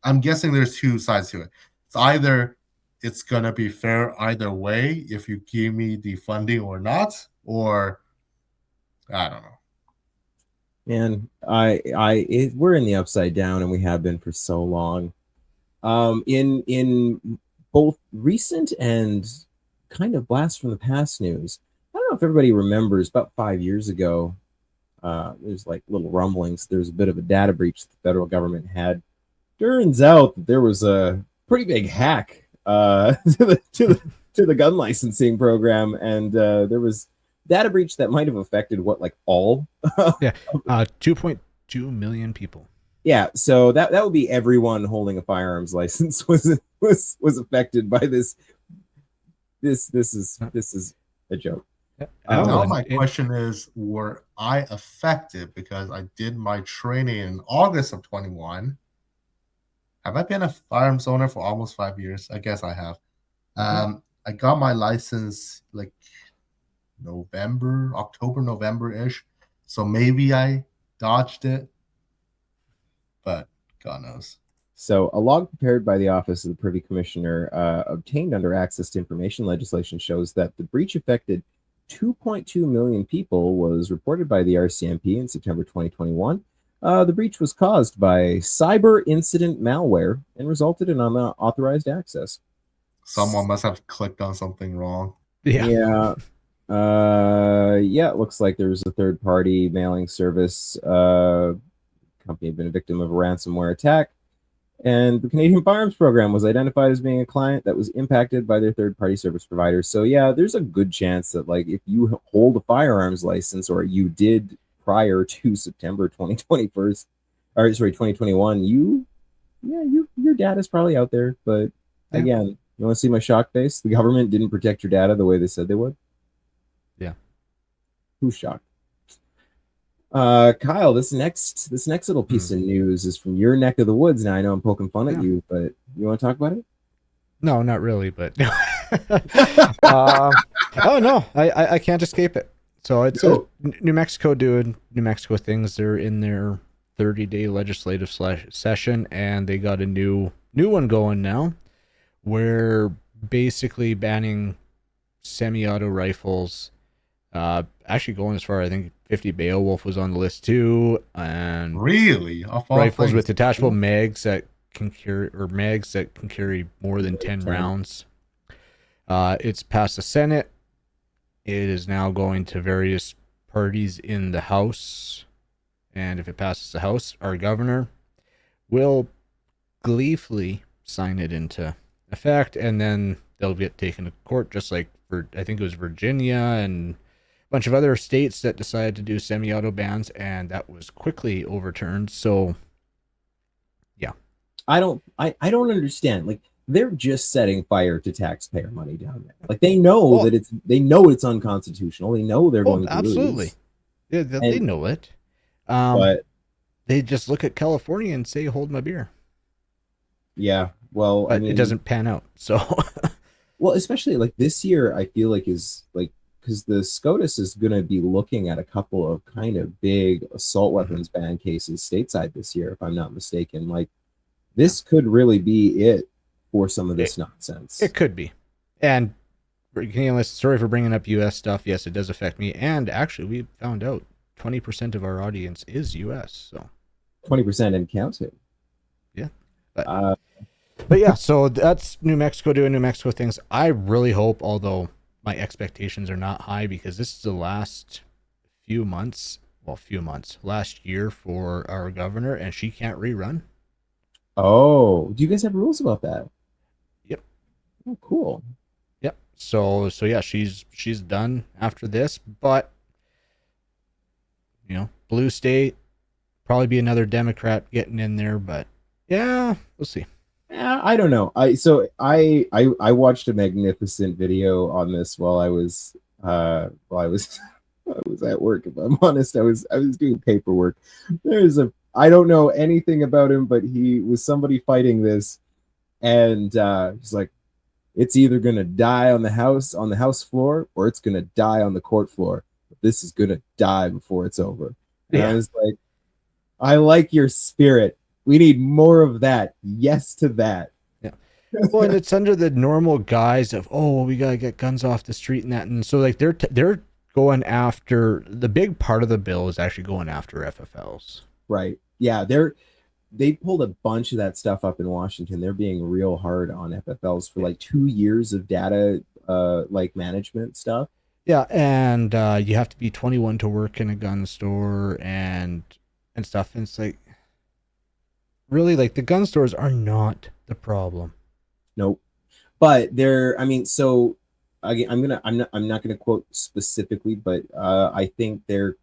Speaker 2: I'm guessing there's two sides to it. It's either it's going to be fair either way if you give me the funding or not, or I don't know.
Speaker 1: Man, we're in the upside down, and we have been for so long. In both recent and kind of blast from the past news, I don't know if everybody remembers. About 5 years ago, there's like little rumblings. There's a bit of a data breach that the federal government had. Turns out that there was a pretty big hack to the gun licensing program, and there was data breach that might have affected all
Speaker 3: 2.2 million people.
Speaker 1: Yeah, so that would be everyone holding a firearms license was affected by this. This is a joke.
Speaker 2: Now my question is, were I affected because I did my training in August of 21? Have I been a firearms owner for almost 5 years? I guess I have. I got my license like October, November-ish. So maybe I dodged it, but God knows.
Speaker 1: So a log prepared by the Office of the Privy Commissioner obtained under access to information legislation shows that the breach affected 2.2 million people was reported by the RCMP in September 2021. The breach was caused by cyber incident malware and resulted in unauthorized access.
Speaker 2: Someone must have clicked on something wrong.
Speaker 1: Yeah. It looks like there was a third-party mailing service company had been a victim of a ransomware attack, and the Canadian Firearms Program was identified as being a client that was impacted by their third-party service providers. So yeah, there's a good chance that if you hold a firearms license, or you did prior to September 2021, your data is probably out there. But again, you want to see my shock face? The government didn't protect your data the way they said they would.
Speaker 3: Yeah.
Speaker 1: Who's shocked? Kyle, this next little piece of news is from your neck of the woods. Now I know I'm poking fun at you, but you want to talk about it?
Speaker 3: No, not really, but oh no, I can't escape it. So it's New Mexico doing New Mexico things. They're in their 30-day legislative session, and they got a new one going now, where basically banning semi-auto rifles. Actually going as far, I think 50 Beowulf was on the list too, and
Speaker 2: really
Speaker 3: rifles with detachable mags that can carry more than 10 rounds. It's passed the Senate. It is now going to various parties in the House, and if it passes the House, our governor will gleefully sign it into effect, and then they'll get taken to court, just like I think it was Virginia and bunch of other states that decided to do semi-auto bans, and that was quickly overturned. So yeah,
Speaker 1: I don't understand. They're just setting fire to taxpayer money down there. They know it's unconstitutional. They know they're going to
Speaker 3: absolutely
Speaker 1: lose.
Speaker 3: Yeah, they
Speaker 1: And-
Speaker 3: know it.
Speaker 1: but
Speaker 3: They just look at California and say, "Hold my beer,"
Speaker 1: yeah, well, I
Speaker 3: but it
Speaker 1: mean,
Speaker 3: doesn't pan out. So
Speaker 1: well, especially like this year, I feel like is like because the SCOTUS is going to be looking at a couple of kind of big assault weapons ban cases stateside this year, if I'm not mistaken. Like this could really be it for some of this nonsense.
Speaker 3: it could be. And sorry for bringing up U.S. stuff. Yes, it does affect me. And actually, we found out 20% of our audience is U.S. So
Speaker 1: 20% and counting.
Speaker 3: Yeah. But yeah, so that's New Mexico doing New Mexico things. I really hope, although my expectations are not high, because this is the last last year for our governor, and she can't rerun.
Speaker 1: Oh, do you guys have rules about that?
Speaker 3: Yep.
Speaker 1: Oh, cool.
Speaker 3: Yep. So yeah, she's done after this, but blue state, probably be another Democrat getting in there, but yeah, we'll see.
Speaker 1: I don't know. I watched a magnificent video on this while I was I was at work. If I'm honest, I was doing paperwork. I don't know anything about him, but he was somebody fighting this, and he's like, it's either gonna die on the house floor or it's gonna die on the court floor. But this is gonna die before it's over. And I was like, I like your spirit. We need more of that. Yes to that.
Speaker 3: Yeah. Well, and it's under the normal guise of, oh, well, we gotta get guns off the street and that, and so like they're going after, the big part of the bill is actually going after FFLs.
Speaker 1: Right. Yeah. They pulled a bunch of that stuff up in Washington. They're being real hard on FFLs for like 2 years of data like management stuff.
Speaker 3: Yeah, and you have to be 21 to work in a gun store and stuff. And it's like, really, like the gun stores are not the problem.
Speaker 1: Nope. But so again, I'm not gonna quote specifically, but I think they're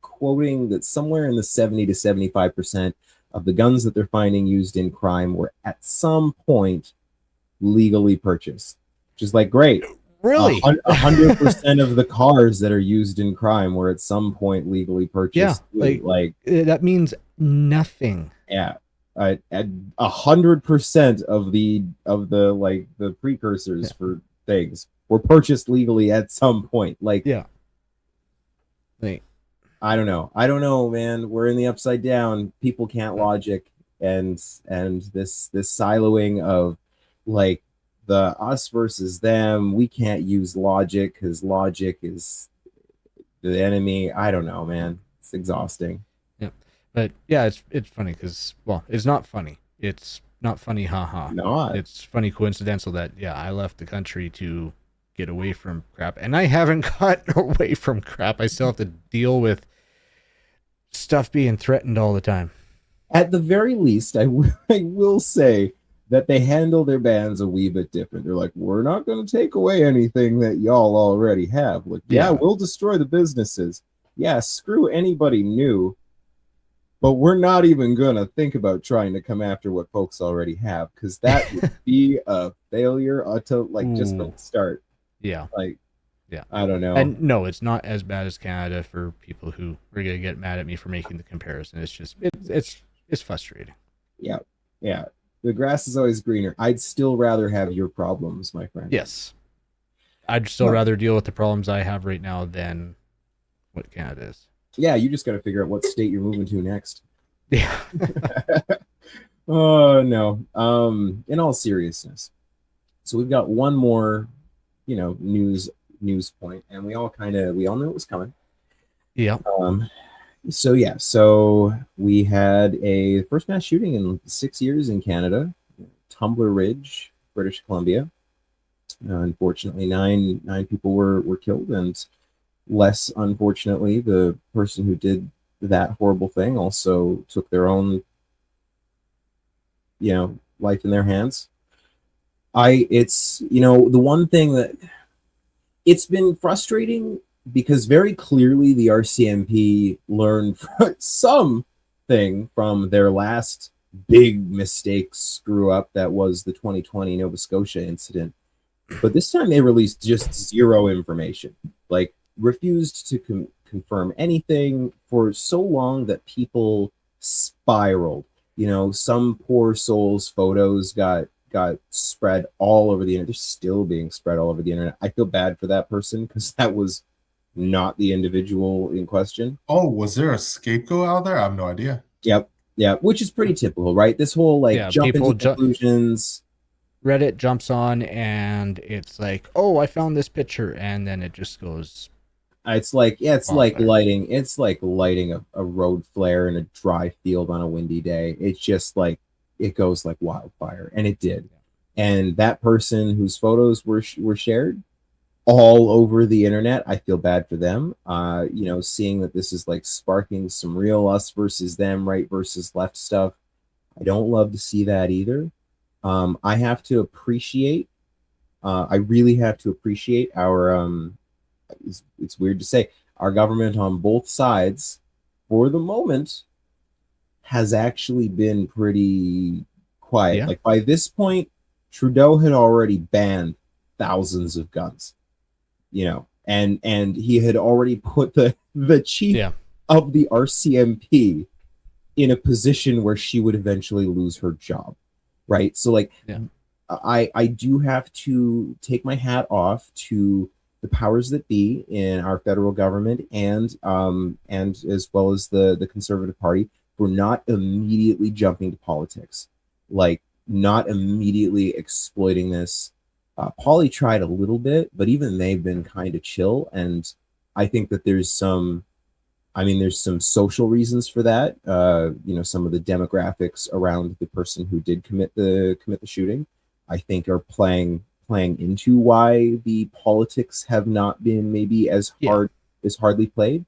Speaker 1: quoting that somewhere in the 70 to 75% of the guns that they're finding used in crime were at some point legally purchased. Which is like great.
Speaker 3: Really?
Speaker 1: 100% of the cars that are used in crime were at some point legally purchased.
Speaker 3: Yeah, like that means nothing.
Speaker 1: Yeah. At 100% of the precursors for things were purchased legally at some point. Like,
Speaker 3: yeah. Like,
Speaker 1: I don't know, man. We're in the upside down. People can't logic, and this siloing of like the us versus them. We can't use logic because logic is the enemy. I don't know, man. It's exhausting.
Speaker 3: Yeah, but yeah, it's funny because, well, it's not funny. It's not funny, haha.
Speaker 1: Not.
Speaker 3: It's funny coincidental that I left the country to get away from crap, and I haven't gotten away from crap. I still have to deal with stuff being threatened all the time.
Speaker 1: At the very least, I will say that they handle their bans a wee bit different. They're like, we're not going to take away anything that y'all already have. Like, yeah, we'll destroy the businesses. Yeah, screw anybody new. But we're not even going to think about trying to come after what folks already have, because that would be a failure to just from the start.
Speaker 3: Yeah.
Speaker 1: Like,
Speaker 3: yeah,
Speaker 1: I don't know.
Speaker 3: And no, it's not as bad as Canada for people who are going to get mad at me for making the comparison. It's just, it's frustrating.
Speaker 1: Yeah. Yeah. The grass is always greener. I'd still rather have your problems, my friend.
Speaker 3: Yes. I'd still rather deal with the problems I have right now than what Canada is.
Speaker 1: Yeah, you just got to figure out what state you're moving to next.
Speaker 3: Yeah.
Speaker 1: Oh, no. In all seriousness. So we've got one more, news point, and we all knew it was coming.
Speaker 3: Yeah.
Speaker 1: So we had a first mass shooting in 6 years in Canada, Tumbler Ridge, British Columbia. Unfortunately, nine people were killed, and less unfortunately, the person who did that horrible thing also took their own, life in their hands. It's the one thing that it's been frustrating, because very clearly the RCMP learned something from their last big mistake screw up that was the 2020 Nova Scotia incident. But this time they released just zero information, like refused to confirm anything for so long that people spiraled. You know, some poor soul's photos got spread all over the internet. They're still being spread all over the internet. I feel bad for that person because that was not the individual in question.
Speaker 2: Oh, was there a scapegoat out there? I have no idea.
Speaker 1: Yep. Yeah, which is pretty typical, right? This whole like
Speaker 3: Yeah,
Speaker 1: jump
Speaker 3: people
Speaker 1: into conclusions.
Speaker 3: Reddit jumps on and it's like, oh, I found this picture, and then it just goes.
Speaker 1: It's like, yeah, it's like
Speaker 3: Wildfire.
Speaker 1: lighting a road flare in a dry field on a windy day. It's just like it goes like wildfire, and it did. And that person whose photos were shared all over the internet, I feel bad for them. You know, seeing that this is like sparking some real us versus them, right versus left stuff. I don't love to see that either. I have to appreciate. I really have to appreciate our. It's weird to say, our government on both sides, for the moment, has actually been pretty quiet.
Speaker 3: Yeah.
Speaker 1: Like by this point, Trudeau had already banned thousands of guns, you know, and he had already put the chief of the RCMP in a position where she would eventually lose her job, right? So like, I do have to take my hat off to the powers that be in our federal government and as well as the Conservative Party for not immediately jumping to politics, like not immediately exploiting this. Polly tried a little bit, but even they've been kind of chill, and I think that there's some social reasons for that. You know, some of the demographics around the person who did commit the shooting, I think, are playing into why the politics have not been maybe as hardly played.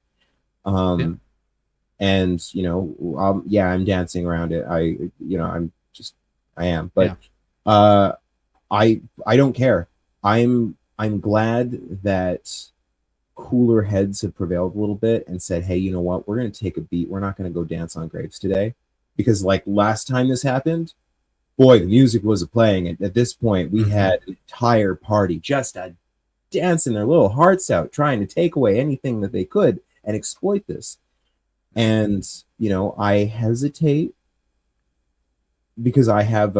Speaker 1: And you know, I'm dancing around it. I am, but I don't care. I'm glad that cooler heads have prevailed a little bit and said, hey, you know what, we're going to take a beat. We're not going to go dance on graves today, because like last time this happened, boy, the music was playing. At this point, we had an entire party just dancing their little hearts out, trying to take away anything that they could and exploit this. And, you know, I hesitate because I have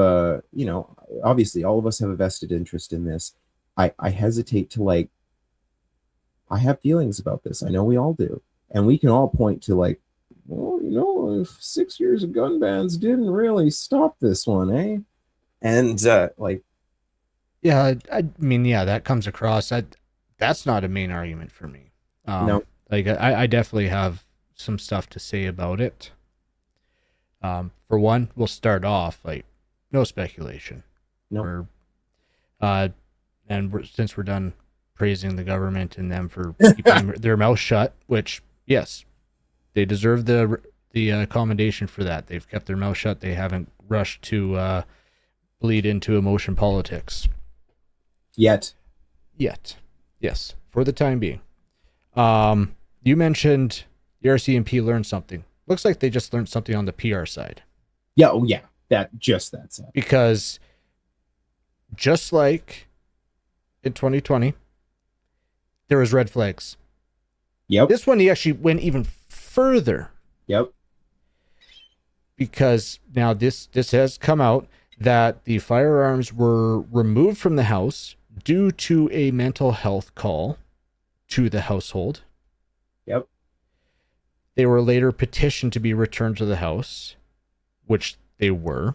Speaker 1: you know, obviously all of us have a vested interest in this. I hesitate to like, I have feelings about this. I know we all do. And we can all point to like, well, you know, if 6 years of gun bans didn't really stop this one, eh? And like,
Speaker 3: yeah, I mean, yeah, that comes across. That's not a main argument for me.
Speaker 1: No,
Speaker 3: like I definitely have some stuff to say about it. For one, we'll start off like no speculation.
Speaker 1: no,
Speaker 3: Since we're done praising the government and them for keeping their mouth shut, which yes, they deserve the commendation for that. They've kept their mouth shut. They haven't rushed to bleed into emotion politics. Yet. Yes, for the time being. You mentioned the RCMP learned something. Looks like they just learned something on the PR side.
Speaker 1: Yeah, oh yeah, that side.
Speaker 3: Because just like in 2020, there was red flags.
Speaker 1: Yep.
Speaker 3: This one, he actually went even further.
Speaker 1: Yep.
Speaker 3: Because now this has come out that the firearms were removed from the house due to a mental health call to the household.
Speaker 1: Yep.
Speaker 3: They were later petitioned to be returned to the house, which they were.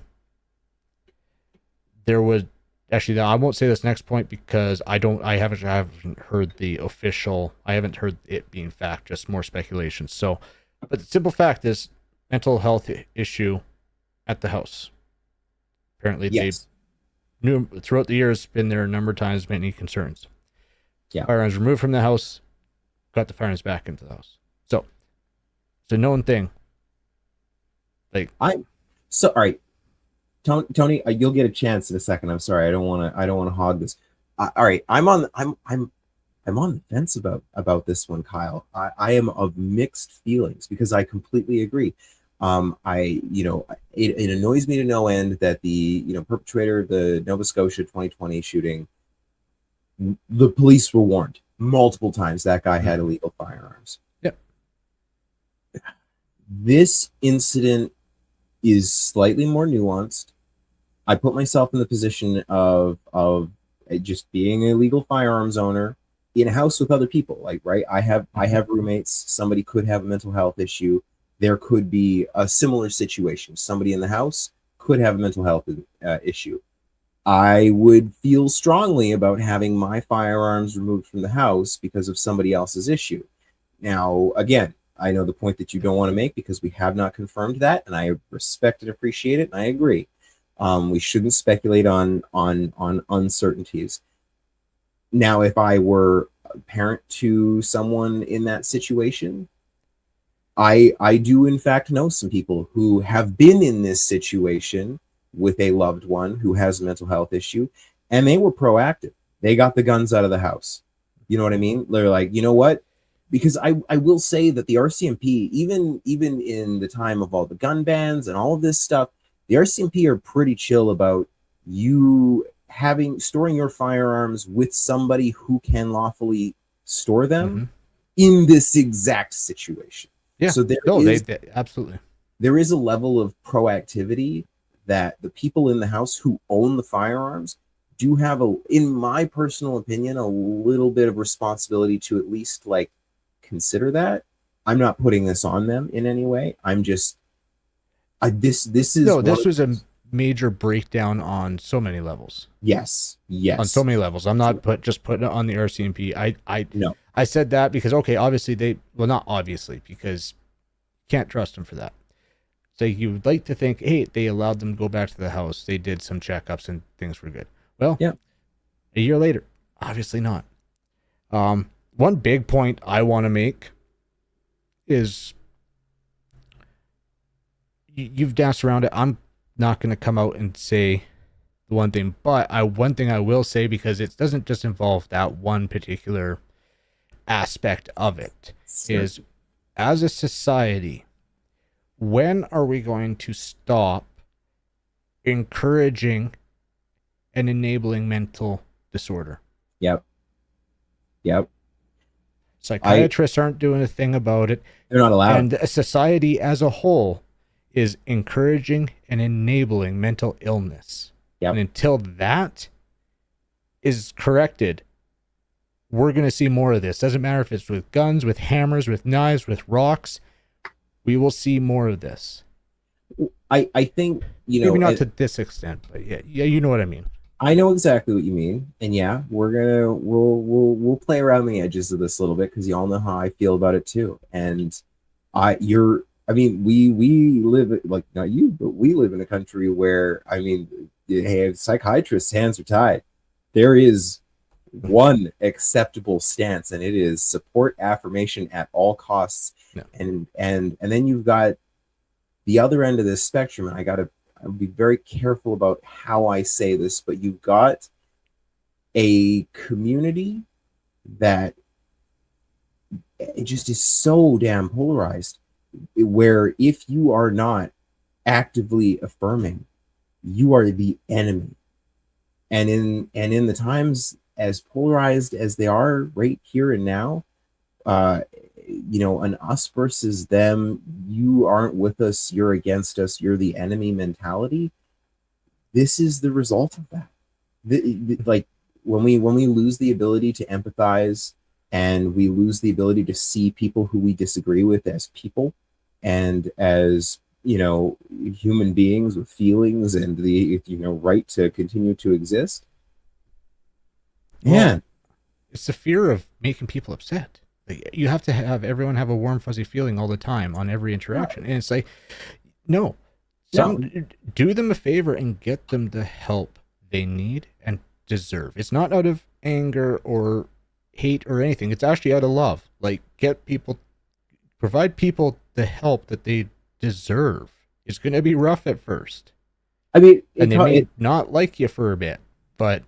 Speaker 3: There was actually, I won't say this next point because I haven't heard the official. I haven't heard it being fact, just more speculation. So, but the simple fact is, mental health issue at the house. Apparently,
Speaker 1: yes.
Speaker 3: They knew throughout the years, been there a number of times, many concerns.
Speaker 1: Yeah.
Speaker 3: Firearms removed from the house, got the firearms back into the house. So, it's a known thing. Like
Speaker 1: all right, Tony, you'll get a chance in a second. I'm sorry, I don't want to hog this. All right, I'm on the fence about this one, Kyle. I am of mixed feelings because I completely agree. It annoys me to no end that the perpetrator of the Nova Scotia 2020 shooting, the police were warned multiple times that guy had illegal firearms.
Speaker 3: Yep.
Speaker 1: This incident is slightly more nuanced. I put myself in the position of just being a legal firearms owner in a house with other people. Like, right, I have roommates. Somebody could have a mental health issue. There could be a similar situation. Somebody in the house could have a mental health issue. I would feel strongly about having my firearms removed from the house because of somebody else's issue. Now, again, I know the point that you don't want to make because we have not confirmed that, and I respect and appreciate it, and I agree. We shouldn't speculate on uncertainties. Now, if I were a parent to someone in that situation, I do in fact know some people who have been in this situation with a loved one who has a mental health issue, and they were proactive. They got the guns out of the house. You know what I mean? They're like, you know what? Because I will say that the RCMP, even in the time of all the gun bans and all of this stuff, the RCMP are pretty chill about you storing your firearms with somebody who can lawfully store them in this exact situation.
Speaker 3: Yeah.
Speaker 1: So
Speaker 3: they absolutely.
Speaker 1: There is a level of proactivity that the people in the house who own the firearms do have, in my personal opinion, a little bit of responsibility to at least like consider that. I'm not putting this on them in any way. I'm just this was
Speaker 3: a major breakdown on so many levels.
Speaker 1: Yes.
Speaker 3: On so many levels. I'm not just putting it on the RCMP.
Speaker 1: No.
Speaker 3: I said that because obviously not obviously, because you can't trust them for that. So you would like to think, hey, they allowed them to go back to the house. They did some checkups and things were good. Well,
Speaker 1: yeah.
Speaker 3: A year later, obviously not. One big point I want to make is you've danced around it. I'm not going to come out and say the one thing, but one thing I will say, because it doesn't just involve that one particular aspect of it, is as a society, when are we going to stop encouraging and enabling mental disorder?
Speaker 1: Yep.
Speaker 3: Psychiatrists aren't doing a thing about it.
Speaker 1: They're not allowed.
Speaker 3: And a society as a whole is encouraging and enabling mental illness.
Speaker 1: Yep.
Speaker 3: And until that is corrected, we're going to see more of this. Doesn't matter if it's with guns, with hammers, with knives, with rocks. We will see more of this.
Speaker 1: I think,
Speaker 3: maybe not to this extent, but yeah, you know what I mean.
Speaker 1: I know exactly what you mean, and yeah, we'll play around the edges of this a little bit because you all know how I feel about it too. And we live, like, not you, but we live in a country where, hey, psychiatrists' hands are tied. There is one acceptable stance, and it is support affirmation at all costs.
Speaker 3: No.
Speaker 1: And then you've got the other end of this spectrum, and I'll be very careful about how I say this, but you've got a community that it just is so damn polarized, where if you are not actively affirming, you are the enemy. And in the times as polarized as they are right here and now, an us versus them, you aren't with us, you're against us, you're the enemy mentality. This is the result of that. Like when we lose the ability to empathize, and we lose the ability to see people who we disagree with as people and as human beings with feelings and the right to continue to exist.
Speaker 3: Well, it's the fear of making people upset. You have to have everyone have a warm fuzzy feeling all the time on every interaction. And it's like, no, do them a favor and get them the help they need and deserve. It's not out of anger or hate or anything. It's actually out of love. Like, provide people the help that they deserve. It's going to be rough at first. And they may not like you for a bit, but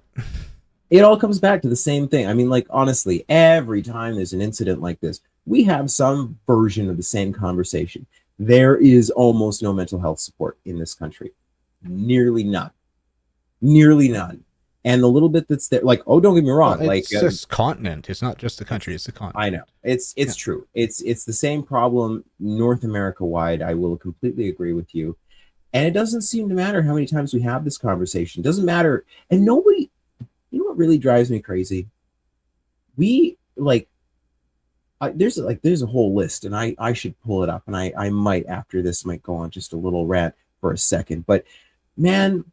Speaker 1: it all comes back to the same thing. Honestly, every time there's an incident like this, we have some version of the same conversation. There is almost no mental health support in this country. Nearly none. And the little bit that's there, like, oh, don't get me wrong,
Speaker 3: Well,
Speaker 1: like
Speaker 3: it's this continent. It's not just the country; it's the continent.
Speaker 1: I know it's
Speaker 3: Yeah.
Speaker 1: true. It's the same problem North America wide. I will completely agree with you. And it doesn't seem to matter how many times we have this conversation. It doesn't matter. And nobody, you know what really drives me crazy? We like, there's a whole list, and I should pull it up, and I might after this might go on just a little rant for a second. But man,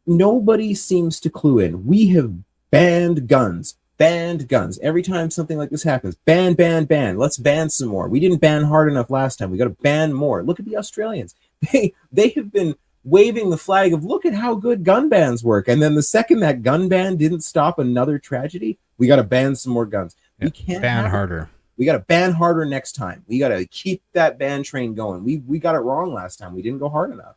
Speaker 1: nobody seems to clue in. We have banned guns. Banned guns. Every time something like this happens, ban, ban, ban. Let's ban some more. We didn't ban hard enough last time. We got to ban more. Look at the Australians. They have been waving the flag of look at how good gun bans work. And then the second that gun ban didn't stop another tragedy, we got to ban some more guns.
Speaker 3: Yeah.
Speaker 1: We can't
Speaker 3: ban
Speaker 1: have
Speaker 3: harder.
Speaker 1: We got to ban harder next time. We got to keep that ban train going. We got it wrong last time. We didn't go hard enough.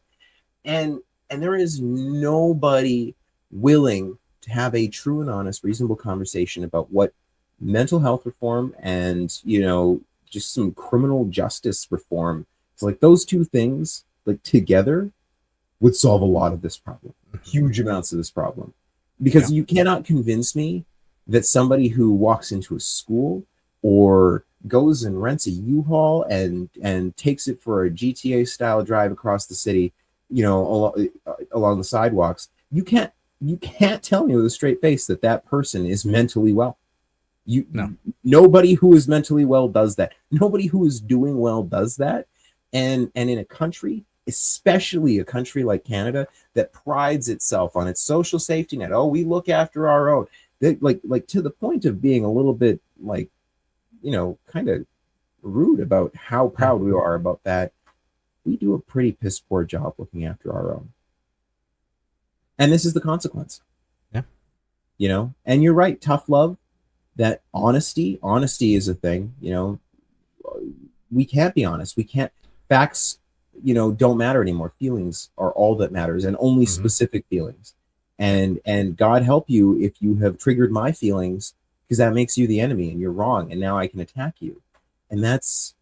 Speaker 1: And there is nobody willing to have a true and honest, reasonable conversation about what mental health reform and, you know, just some criminal justice reform. It's like those two things, like together, would solve a lot of this problem, huge amounts of this problem. Because you cannot convince me that somebody who walks into a school or goes and rents a U-Haul and takes it for a GTA style drive across the city, you know, along the sidewalks, you can't tell me with a straight face that that person is mentally well. Nobody who is mentally well does that. Nobody who is doing well does that. And in a country, especially a country like Canada that prides itself on its social safety net, oh, we look after our own, like to the point of being a little bit like, you know, kind of rude about how proud we are about that. We do a pretty piss poor job looking after our own. And this is the consequence.
Speaker 3: Yeah.
Speaker 1: You know, and you're right, tough love, that honesty is a thing. You know, we can't be honest. We can't, facts, you know, don't matter anymore. Feelings are all that matters, and only specific feelings. And God help you if you have triggered my feelings, because that makes you the enemy and you're wrong. And now I can attack you. And that's,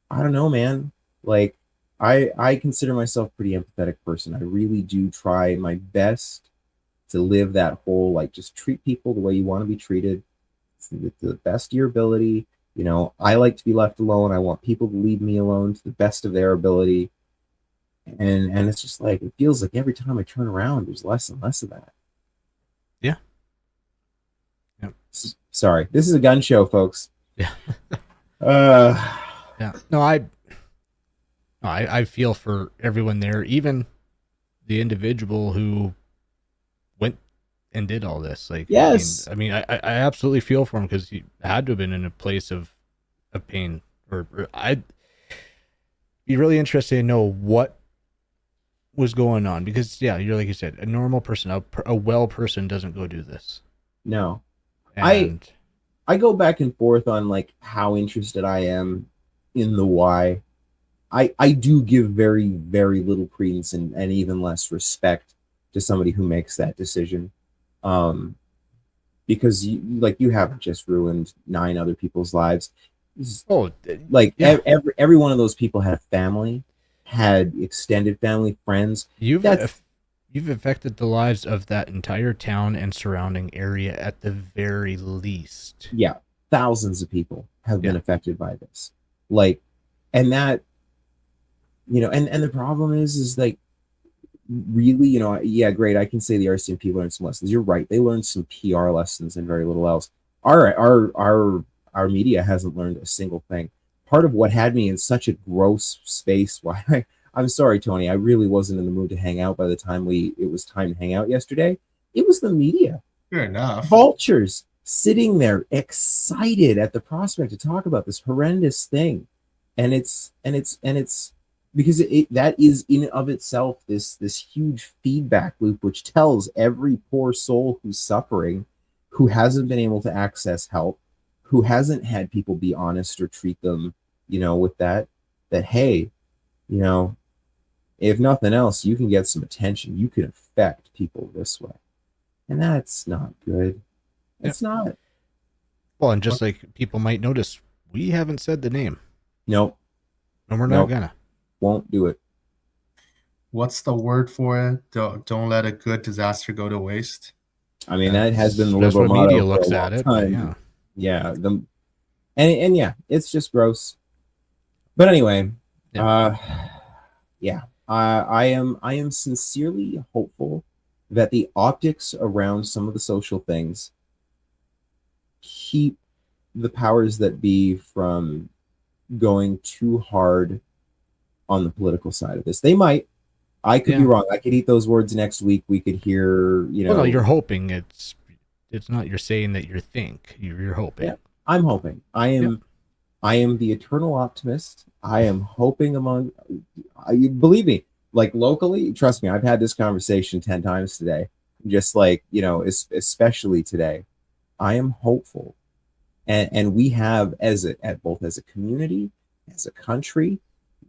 Speaker 1: I don't know, man. Like, I consider myself a pretty empathetic person. I really do try my best to live that whole, like, just treat people the way you want to be treated to the best of your ability. You know, I like to be left alone. I want people to leave me alone to the best of their ability. And it's just like, it feels like every time I turn around, there's less and less of that.
Speaker 3: Yeah.
Speaker 1: Sorry, this is a gun show, folks.
Speaker 3: Yeah.
Speaker 1: Yeah.
Speaker 3: No, I feel for everyone there, even the individual who went and did all this. Like,
Speaker 1: yes,
Speaker 3: I mean, I absolutely feel for him, because he had to have been in a place of pain. Or I'd be really interested to know what was going on, because you're like you said, a normal person, a well person doesn't go do this.
Speaker 1: No,
Speaker 3: and
Speaker 1: I go back and forth on like how interested I am in the why. I do give very, very little credence and even less respect to somebody who makes that decision. Because you haven't just ruined 9 other people's lives. Every one of those people had a family, had extended family, friends.
Speaker 3: You've affected the lives of that entire town and surrounding area at the very least.
Speaker 1: Yeah, thousands of people have been affected by this. Like, and that, you know, and the problem is like, really, you know, yeah, great, I can say the RCMP learned some lessons. You're right, they learned some PR lessons and very little else. Our media hasn't learned a single thing. Part of what had me in such a gross space, why I'm sorry, Tony, I really wasn't in the mood to hang out by the time it was time to hang out yesterday. It was the media.
Speaker 2: Fair enough.
Speaker 1: Vultures sitting there excited at the prospect to talk about this horrendous thing. And it's because that is in of itself this huge feedback loop, which tells every poor soul who's suffering, who hasn't been able to access help, who hasn't had people be honest or treat them, you know, with that hey, you know, if nothing else, you can get some attention. You can affect people this way. And that's not good. It's not.
Speaker 3: Well, and just like people might notice, we haven't said the name.
Speaker 1: Nope.
Speaker 3: And we're not gonna.
Speaker 1: Won't do it.
Speaker 2: What's the word for it? Don't let a good disaster go to waste.
Speaker 1: I mean, that has been the
Speaker 3: That's
Speaker 1: liberal
Speaker 3: what
Speaker 1: motto
Speaker 3: media
Speaker 1: for
Speaker 3: looks
Speaker 1: a long
Speaker 3: at it.
Speaker 1: time.
Speaker 3: Yeah.
Speaker 1: Yeah. And yeah, it's just gross. But anyway, yeah, I am sincerely hopeful that the optics around some of the social things keep the powers that be from going too hard on the political side of this. They might. I could be wrong. I could eat those words next week. We could hear,
Speaker 3: Well, no, you're hoping it's not you're saying that you think you're hoping.
Speaker 1: Yeah, I'm hoping. I am the eternal optimist. I am hoping believe me, like locally, trust me, I've had this conversation 10 times today. Just like, especially today. I am hopeful. And we have both as a community, as a country,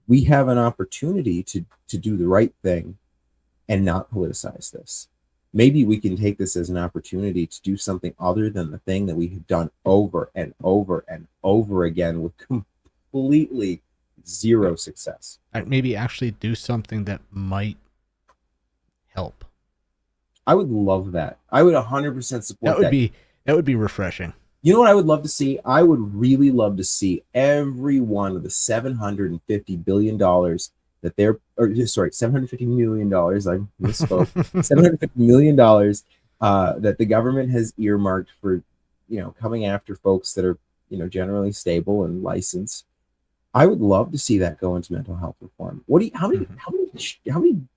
Speaker 1: we have an opportunity to do the right thing and not politicize this. Maybe we can take this as an opportunity to do something other than the thing that we have done over and over and over again with completely zero success.
Speaker 3: Maybe actually do something that might help.
Speaker 1: I would love that. I would 100% support that.
Speaker 3: That would be refreshing.
Speaker 1: You know what I would love to see? I would really love to see every one of the $750 billion that they're, $750 million. I misspoke. $750 million that the government has earmarked for, coming after folks that are, generally stable and licensed. I would love to see that go into mental health reform. How many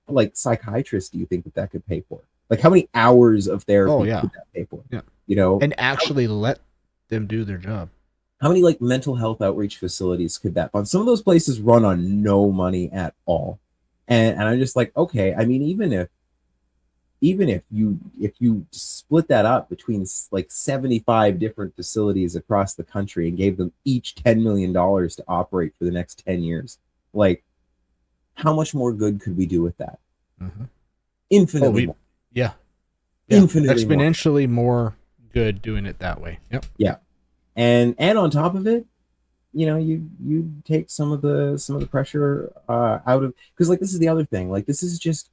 Speaker 1: like psychiatrists do you think that could pay for? Like how many hours of therapy could that pay for?
Speaker 3: Yeah.
Speaker 1: And
Speaker 3: actually let them do their job.
Speaker 1: How many like mental health outreach facilities could that fund? Some of those places run on no money at all. And I'm just like, okay, I mean, even if you split that up between like 75 different facilities across the country and gave them each $10 million to operate for the next 10 years, like how much more good could we do with that?
Speaker 3: Mm-hmm.
Speaker 1: Infinitely more.
Speaker 3: Yeah.
Speaker 1: Infinitely
Speaker 3: exponentially more good doing it that way. Yep.
Speaker 1: Yeah. And on top of it, you take some of the pressure out of, because like this is the other thing, like this is just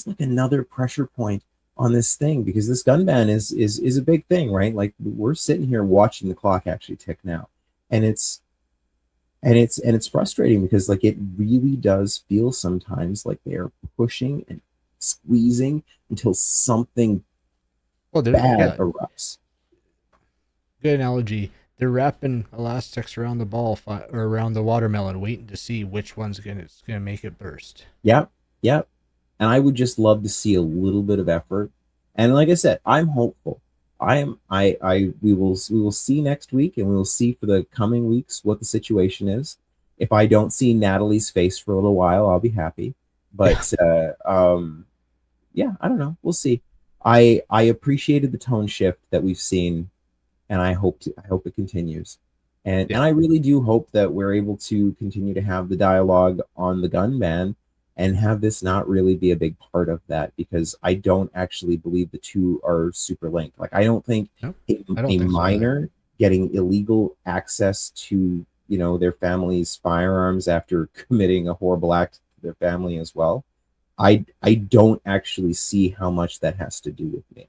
Speaker 1: like another pressure point on this thing, because this gun ban is a big thing, right? Like we're sitting here watching the clock actually tick now, and it's frustrating because like it really does feel sometimes like they are pushing and squeezing until something bad erupts.
Speaker 3: Good analogy. They're wrapping elastics around the ball or around the watermelon, waiting to see which one's gonna make it burst.
Speaker 1: Yep. And I would just love to see a little bit of effort. And like I said, I'm hopeful. We will see next week, and we will see for the coming weeks what the situation is. If I don't see Natalie's face for a little while, I'll be happy. But yeah, I don't know. We'll see. I appreciated the tone shift that we've seen, and I hope it continues. And I really do hope that we're able to continue to have the dialogue on the gun ban and have this not really be a big part of that, because I don't actually believe the two are super linked. Like I don't think a minor getting illegal access to their family's firearms after committing a horrible act to their family as well, I don't actually see how much that has to do with me.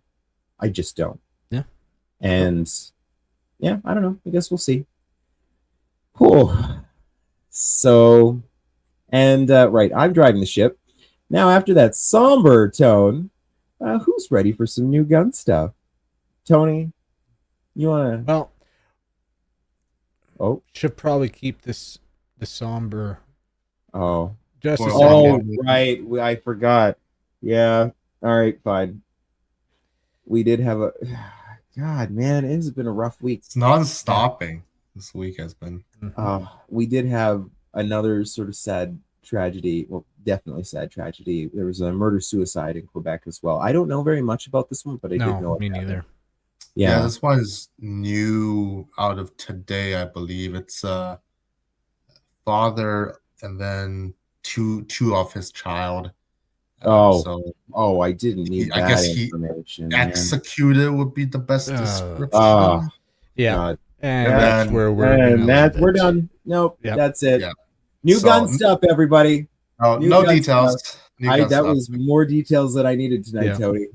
Speaker 1: I just don't.
Speaker 3: Yeah.
Speaker 1: And yeah, I don't know. I guess we'll see. Cool. So, and right, I'm driving the ship. Now, after that somber tone, who's ready for some new gun stuff? Tony, you want to...
Speaker 3: Well, should probably keep the somber...
Speaker 1: Oh.
Speaker 3: Just a
Speaker 1: second. Right. I forgot. Yeah. All right, fine. We did have a... God, man, it has been a rough week.
Speaker 2: It's non-stopping. This week has been.
Speaker 1: We did have another sort of sad tragedy. Well, definitely sad tragedy. There was a murder-suicide in Quebec as well. I don't know very much about this one, but I did know.
Speaker 3: Me neither.
Speaker 1: Yeah,
Speaker 2: this one is new out of today, I believe. It's father and then two of his child.
Speaker 1: I didn't need that. I guess information.
Speaker 2: Executed would be the best description.
Speaker 3: Yeah.
Speaker 1: God.
Speaker 3: And that's where we're
Speaker 1: done. Nope, that's it.
Speaker 2: Yeah.
Speaker 1: New gun stuff, everybody.
Speaker 2: No details.
Speaker 1: That was more details than I needed tonight, Tony.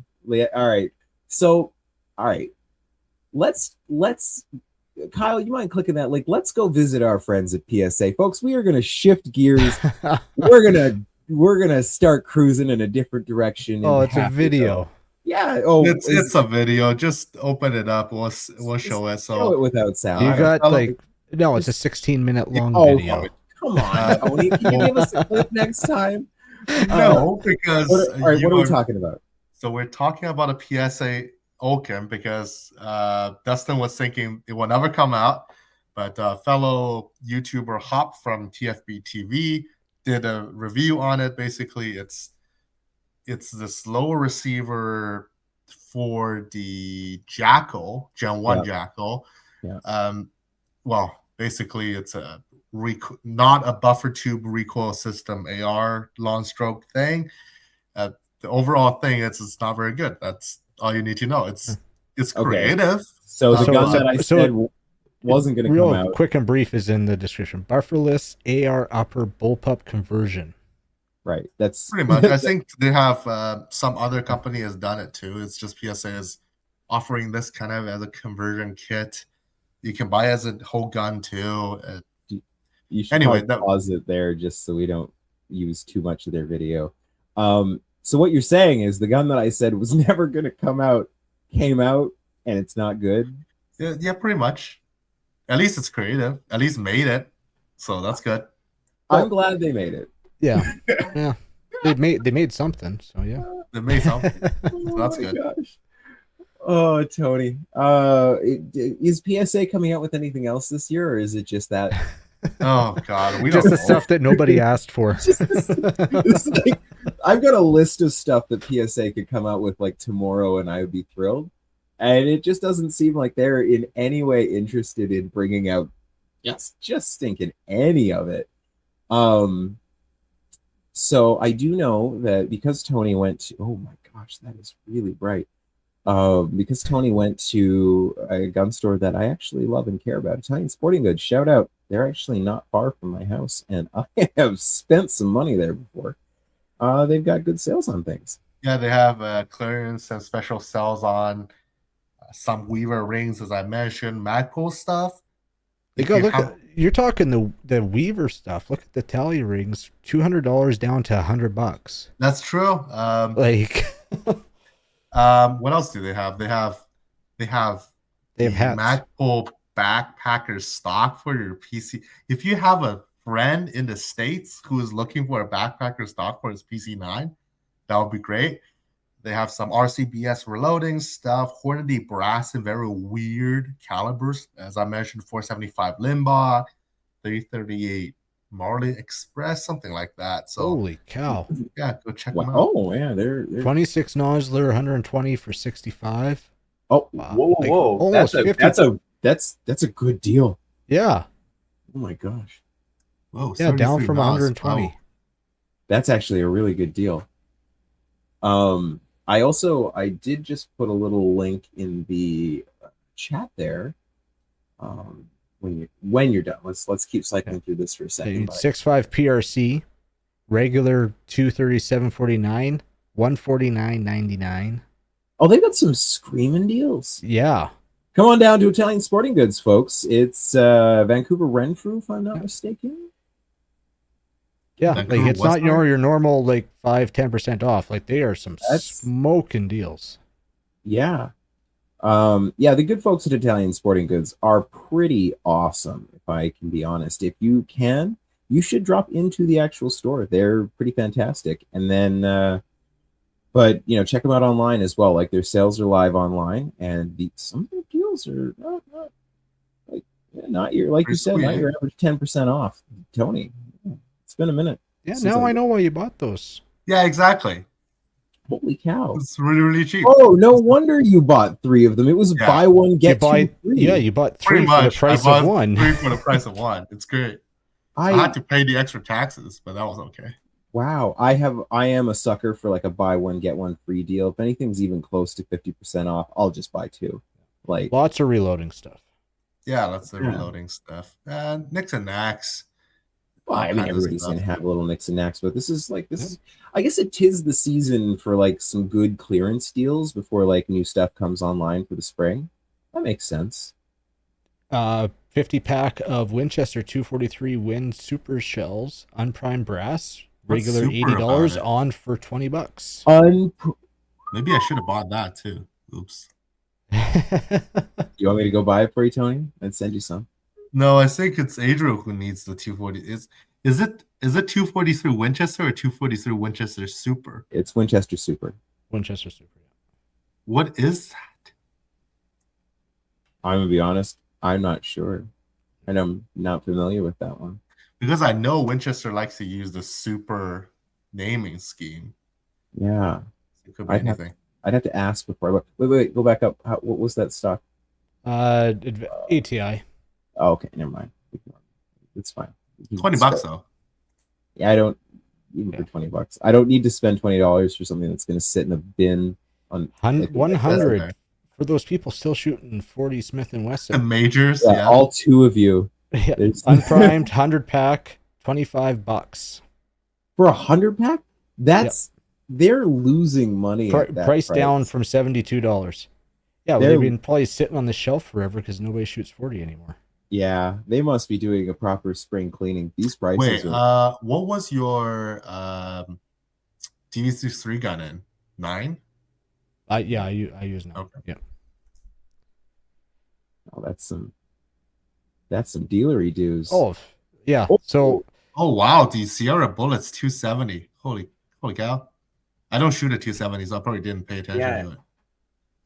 Speaker 1: All right. So, all right, let's Kyle, you mind clicking that link? Let's go visit our friends at PSA, folks. We are going to shift gears. we're gonna start cruising in a different direction.
Speaker 3: Oh, it's a video.
Speaker 1: Yeah. Oh,
Speaker 2: it's a video. Just open it up. We'll show it. So
Speaker 1: show it without sound.
Speaker 3: You got like no, it's a 16-minute long video.
Speaker 1: Come on, Tony. Can you give us a clip next time?
Speaker 2: No, because
Speaker 1: all right, what are we talking about?
Speaker 2: So we're talking about a PSA Oaken because Dustin was thinking it will never come out, but fellow YouTuber Hop from TFB TV did a review on it. Basically, it's this lower receiver for the Jackal Gen 1 Jackal.
Speaker 1: Yeah.
Speaker 2: Well, basically, it's a not a buffer tube recoil system AR long stroke thing. The overall thing is it's not very good. That's all you need to know. It's creative.
Speaker 1: So the gun that I said wasn't going to come out.
Speaker 3: Quick and brief is in the description. Bufferless AR upper bullpup conversion.
Speaker 1: Right. That's
Speaker 2: pretty much. I think they have some other company has done it too. It's just PSA is offering this kind of as a conversion kit. You can buy as a whole gun too.
Speaker 1: You should pause it there just so we don't use too much of their video. So what you're saying is the gun that I said was never going to come out came out and it's not good.
Speaker 2: Yeah, pretty much. At least it's creative. At least made it. So that's good.
Speaker 1: I'm glad they made it.
Speaker 3: Yeah. Yeah. They made something. So yeah.
Speaker 2: They made something. So that's good.
Speaker 1: Gosh. Oh, Tony. Is PSA coming out with anything else this year, or is it just that?
Speaker 2: Oh God, we
Speaker 3: just
Speaker 2: don't
Speaker 3: the stuff that nobody asked for.
Speaker 1: Like, I've got a list of stuff that PSA could come out with like tomorrow, and I would be thrilled. And it just doesn't seem like they're in any way interested in bringing out just stinking any of it. So I do know that because Tony went to, oh my gosh, that is really bright. Because Tony went to a gun store that I actually love and care about, Italian Sporting Goods. Shout out. They're actually not far from my house, and I have spent some money there before. They've got good sales on things.
Speaker 2: Yeah, they have clearance and special sales on some Weaver rings, as I mentioned, Magpul stuff.
Speaker 3: You're talking the Weaver stuff. Look at the tally rings, $200 down to $100.
Speaker 2: That's true. What else do they have? They have hats. Magpul backpacker stock for your PC. If you have a friend in the States who is looking for a backpacker stock for his PC9, that would be great. They have some RCBS reloading stuff, Hornady brass in very weird calibers. As I mentioned, 475 Limbach, 338 Marley Express, something like that. So
Speaker 3: holy cow.
Speaker 2: Yeah, go check them out.
Speaker 1: Oh, yeah, they're
Speaker 3: 26 Nosler, 120 for 65.
Speaker 1: Oh, wow. Whoa.
Speaker 3: Almost 50.
Speaker 1: That's a good deal.
Speaker 3: Yeah.
Speaker 1: Oh my gosh.
Speaker 2: Whoa,
Speaker 3: yeah, down from 120.
Speaker 2: Wow.
Speaker 1: That's actually a really good deal. I did just put a little link in the chat there. When you're done, let's keep cycling through this for a second.
Speaker 3: 6.5 PRC, regular 237.49, 149.99.
Speaker 1: Oh, they got some screaming deals.
Speaker 3: Yeah.
Speaker 1: Come on down to Italian Sporting Goods, folks. It's Vancouver Renfrew, if I'm not mistaken.
Speaker 3: Yeah, like it's not your normal like 5-10% off. Like they are some smoking deals.
Speaker 1: Yeah. The good folks at Italian Sporting Goods are pretty awesome, if I can be honest. If you can, you should drop into the actual store. They're pretty fantastic. And then but check them out online as well. Like their sales are live online, and some of their deals are not your, like you said, not your average 10% off. Tony, it's been a minute.
Speaker 3: Yeah, now I know why you bought those.
Speaker 2: Yeah, exactly.
Speaker 1: Holy cow.
Speaker 2: It's really, really cheap.
Speaker 1: Oh, no wonder you bought 3 of them. It was buy one, get 2 free.
Speaker 3: Yeah, you bought 3 for the price of 1.
Speaker 2: 3 for the price of 1. It's great. I had to pay the extra taxes, but that was okay.
Speaker 1: Wow. I am a sucker for like a buy one, get 1 free deal. If anything's even close to 50% off, I'll just buy 2. Like
Speaker 3: lots of reloading stuff.
Speaker 2: Yeah, that's the reloading stuff. Nicks and Knacks.
Speaker 1: Well, I
Speaker 2: all
Speaker 1: mean,
Speaker 2: kinds of
Speaker 1: everybody's
Speaker 2: stuff.
Speaker 1: gonna have a little nicks and knacks, but this is I guess it is the season for like some good clearance deals before like new stuff comes online for the spring. That makes sense.
Speaker 3: 50 pack of Winchester 243 Win Super Shells, unprimed brass,
Speaker 2: What's
Speaker 3: regular
Speaker 2: super about
Speaker 3: $80
Speaker 2: it?
Speaker 3: on for $20.
Speaker 2: Maybe I should have bought that too. Oops.
Speaker 1: You want me to go buy it for you, Tony, and send you some?
Speaker 2: No, I think it's Adriel who needs the 240. Is it 243 Winchester or 243 Winchester Super?
Speaker 1: It's Winchester Super.
Speaker 3: Winchester Super.
Speaker 2: What is that?
Speaker 1: I'm gonna be honest, I'm not sure, and I'm not familiar with that one.
Speaker 2: Because I know Winchester likes to use the super naming scheme.
Speaker 1: Yeah,
Speaker 2: It could be anything.
Speaker 1: I'd have to ask before. Wait, go back up. What was that stock?
Speaker 3: ATI.
Speaker 1: Oh, okay, never mind. It's fine.
Speaker 2: $20 though.
Speaker 1: Yeah, I don't even for $20. I don't need to spend $20 for something that's going to sit in a bin on
Speaker 3: 100 for those people still shooting 40 Smith and
Speaker 2: The
Speaker 3: Wesson.
Speaker 2: majors,
Speaker 1: Yeah,
Speaker 2: yeah.
Speaker 1: all two of you.
Speaker 3: Yeah. Unprimed 100 pack, $25
Speaker 1: for 100 pack. That's they're losing money. At that
Speaker 3: price down from $72. Yeah, well, they've been probably sitting on the shelf forever because nobody shoots 40 anymore.
Speaker 1: Yeah, they must be doing a proper spring cleaning. These prices.
Speaker 2: Wait, what was your DV3 gun in? 9?
Speaker 3: Yeah, I use 9.
Speaker 2: Okay.
Speaker 3: Yeah.
Speaker 1: Oh, that's some dealery dues.
Speaker 3: Oh, yeah.
Speaker 1: Oh.
Speaker 3: So.
Speaker 2: Oh wow, the Sierra bullets 270. Holy cow! I don't shoot at 270s. So I probably didn't pay attention to it.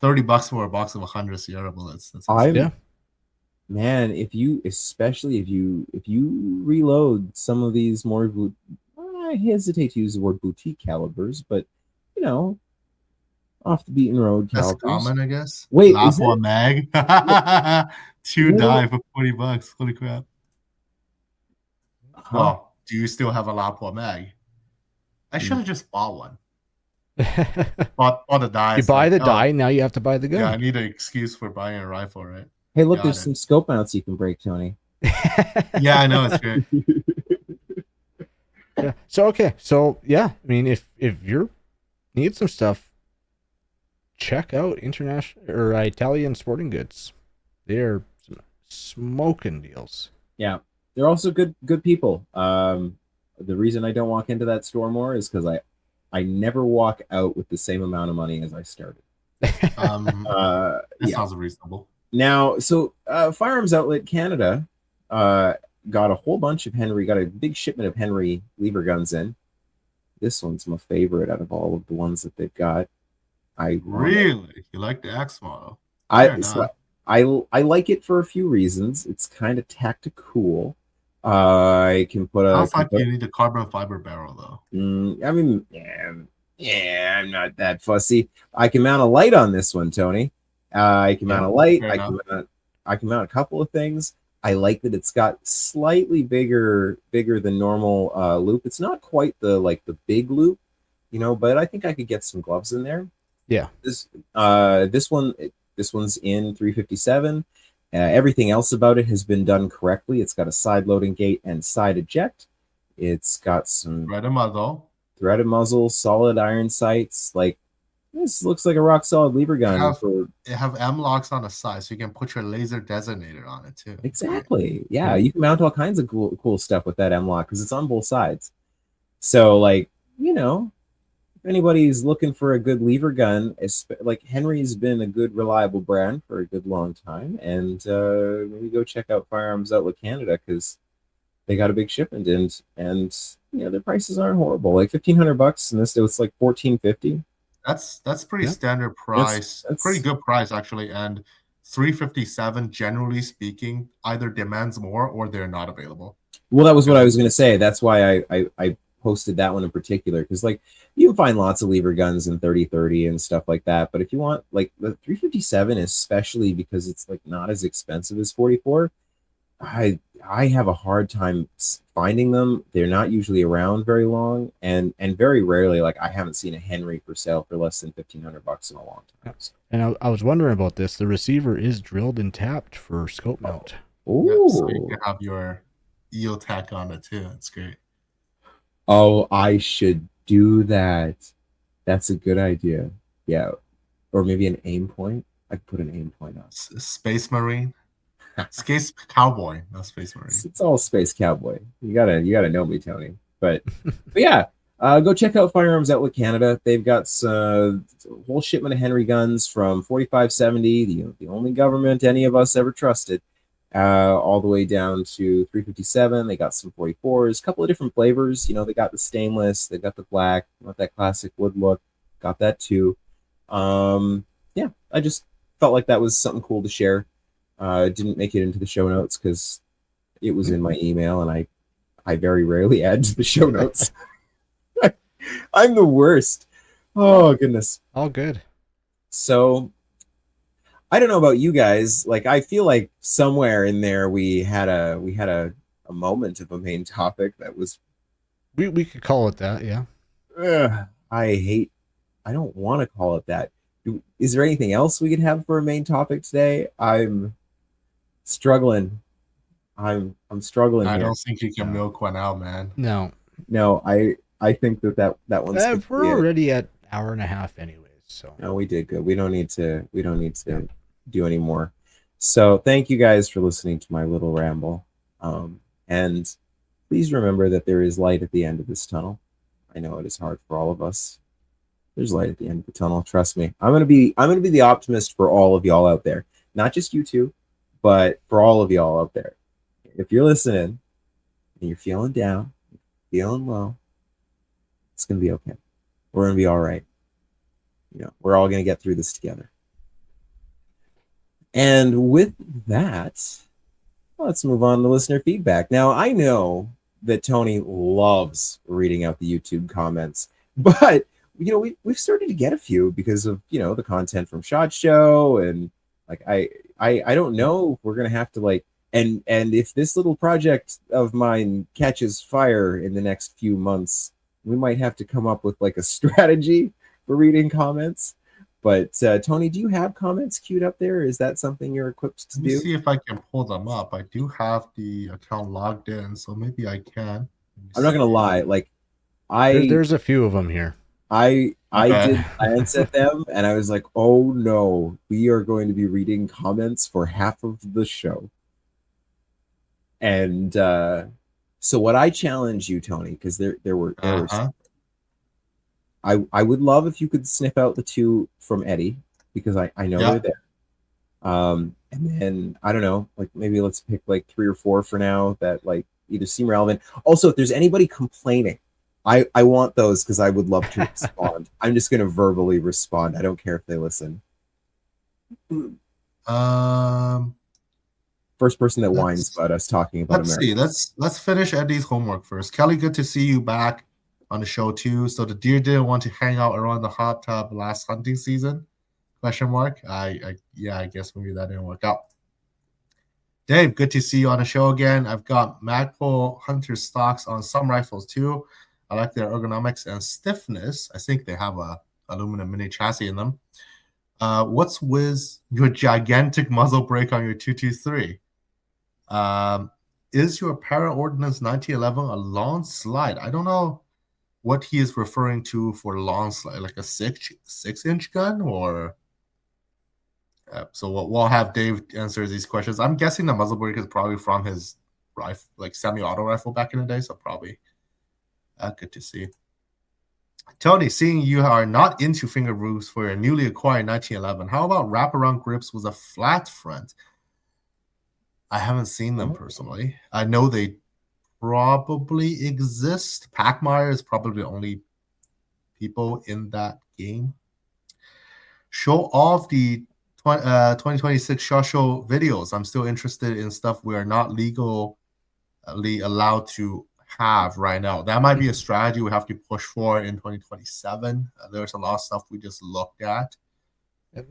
Speaker 2: $30 for a box of 100 Sierra bullets. That's
Speaker 1: man. Especially if you reload some of these more, I hesitate to use the word boutique calibers, but off the beaten road calibers.
Speaker 2: That's common, I guess.
Speaker 1: Wait,
Speaker 2: Lapua mag. 2 die for $40. Holy crap!
Speaker 1: Huh?
Speaker 2: Well, do you still have a Lapua mag? I should have just bought one. bought the die.
Speaker 3: You buy the die, now you have to buy the gun.
Speaker 2: Yeah, I need an excuse for buying a rifle, right?
Speaker 1: Hey, look, there's some scope mounts you can break, Tony.
Speaker 2: Yeah, I know, it's good.
Speaker 3: Yeah. So yeah, I mean, if you need some stuff, check out international or Italian Sporting Goods. They're smoking deals.
Speaker 1: Yeah, they're also good people. The reason I don't walk into that store more is because I never walk out with the same amount of money as I started.
Speaker 2: That sounds reasonable.
Speaker 1: Now, so Firearms Outlet Canada got a whole bunch of Henry, got a big shipment of Henry lever guns in. This one's my favorite out of all of the ones that they've got.
Speaker 2: Really? You like the X model?
Speaker 1: I like it for a few reasons. It's kind of tactical. I can put a.
Speaker 2: Sounds like you need a carbon fiber barrel, though.
Speaker 1: I mean, yeah, I'm not that fussy. I can mount a light on this one, Tony. I can mount a light. I can mount a couple of things. I like that it's got slightly bigger than normal loop. It's not quite the big loop, but I think I could get some gloves in there.
Speaker 3: Yeah.
Speaker 1: This one's in 357. Everything else about it has been done correctly. It's got a side loading gate and side eject. It's got some threaded muzzle, solid iron sights. Like, this looks like a rock solid lever gun.
Speaker 2: It have M locks on the side, so you can put your laser designator on it too.
Speaker 1: Exactly. Yeah, you can mount all kinds of cool stuff with that M lock because it's on both sides. So, if anybody's looking for a good lever gun, Henry's been a good, reliable brand for a good long time, and maybe go check out Firearms Outlet Canada because they got a big shipment and their prices aren't horrible. Like $1,500, and this was like $1,450.
Speaker 2: That's pretty standard price. That's pretty good price actually, and 357 generally speaking either demands more or they're not available.
Speaker 1: Well, that was what I was going to say. That's why I posted that one in particular because you can find lots of lever guns in 30-30 and stuff like that, but if you want the 357, especially because it's not as expensive as 44, I have a hard time finding them. They're not usually around very long, and very rarely I haven't seen a Henry for sale for less than $1,500 in a long time. So.
Speaker 3: And I was wondering about this. The receiver is drilled and tapped for scope mount.
Speaker 1: Ooh.
Speaker 2: So you can have your EOTech on it too. That's great.
Speaker 1: Oh, I should do that. That's a good idea. Yeah. Or maybe an aim point. I could put an aim point on.
Speaker 2: Space Marine. Space Cowboy, not Space Marine.
Speaker 1: It's all Space Cowboy. You gotta know me, Tony. But yeah, go check out Firearms Outlet Canada. They've got a whole shipment of Henry guns from 4570, the only government any of us ever trusted, all the way down to 357. They got some 44s, a couple of different flavors. You know, they got the stainless, they got the black, got that classic wood look, got that too. Yeah, I just felt like that was something cool to share. Didn't make it into the show notes because it was in my email, and I very rarely add to the show notes. I'm the worst. Oh goodness.
Speaker 3: All good.
Speaker 1: So I don't know about you guys. Like, I feel like somewhere in there we had a moment of a main topic that was.
Speaker 3: We could call it that, yeah.
Speaker 1: I don't want to call it that. Is there anything else we could have for a main topic today? I'm struggling. I'm struggling.
Speaker 2: I
Speaker 1: here.
Speaker 2: don't think you can milk one out, man.
Speaker 3: No.
Speaker 1: I think that one's.
Speaker 3: We're already at hour and a half anyways, so.
Speaker 1: No, we did good. We don't need to do any more. So thank you guys for listening to my little ramble. And please remember that there is light at the end of this tunnel. I know it is hard for all of us. There's light at the end of the tunnel. Trust me. I'm gonna be the optimist for all of y'all out there. Not just you two, but for all of y'all out there. If you're listening and you're feeling down, feeling low, it's gonna be okay. We're gonna be all right. You know, we're all gonna get through this together. And with that, let's move on to listener feedback. Now, I know that Tony loves reading out the YouTube comments, but you know, we've started to get a few because of, you know, the content from SHOT Show, and like I don't know if we're gonna have to like and if this little project of mine catches fire in the next few months, we might have to come up with like a strategy for reading comments. But Tony, do you have comments queued up there? Is that something you're equipped to
Speaker 2: Let me
Speaker 1: do?
Speaker 2: see if I can pull them up. I do have the account logged in, so maybe I can.
Speaker 1: I'm not gonna lie, like
Speaker 3: There's a few of them here.
Speaker 1: I
Speaker 2: Okay.
Speaker 1: did glance at them and I was like, oh no, we are going to be reading comments for half of the show. And so what I challenge you, Tony, because there were I would love if you could sniff out the two from Eddie, because I know
Speaker 2: Yeah.
Speaker 1: they're there. And then I don't know, like maybe let's pick like 3 or 4 for now that like either seem relevant. Also, if there's anybody complaining, I want those because I would love to respond. I'm just gonna verbally respond. I don't care if they listen. First person that whines about us talking about
Speaker 2: Let's
Speaker 1: America.
Speaker 2: see. Let's finish Eddie's homework first. Kelly, good to see you back on the show too. So the deer didn't want to hang out around the hot tub last hunting season? Question mark. I guess maybe that didn't work out. Dave, good to see you on the show again. I've got Magpul Hunter stocks on some rifles too. I like their ergonomics and stiffness. I think they have a aluminum mini chassis in them. What's with your gigantic muzzle brake on your 223? Is your Para Ordnance 1911 a long slide? I don't know what he is referring to for long slide, like a 6-inch gun, or so we'll have Dave answer these questions. I'm guessing the muzzle brake is probably from his rifle, like semi-auto rifle back in the day, so probably good to see. Tony, seeing you are not into finger grooves for your newly acquired 1911, how about wraparound grips with a flat front? I haven't seen them personally. I know they probably exist. Packmeyer is probably the only people in that game. Show off the 2026 SHOT Show videos. I'm still interested in stuff we are not legally allowed to have right now. That might be a strategy we have to push for in 2027. There's a lot of stuff we just looked at.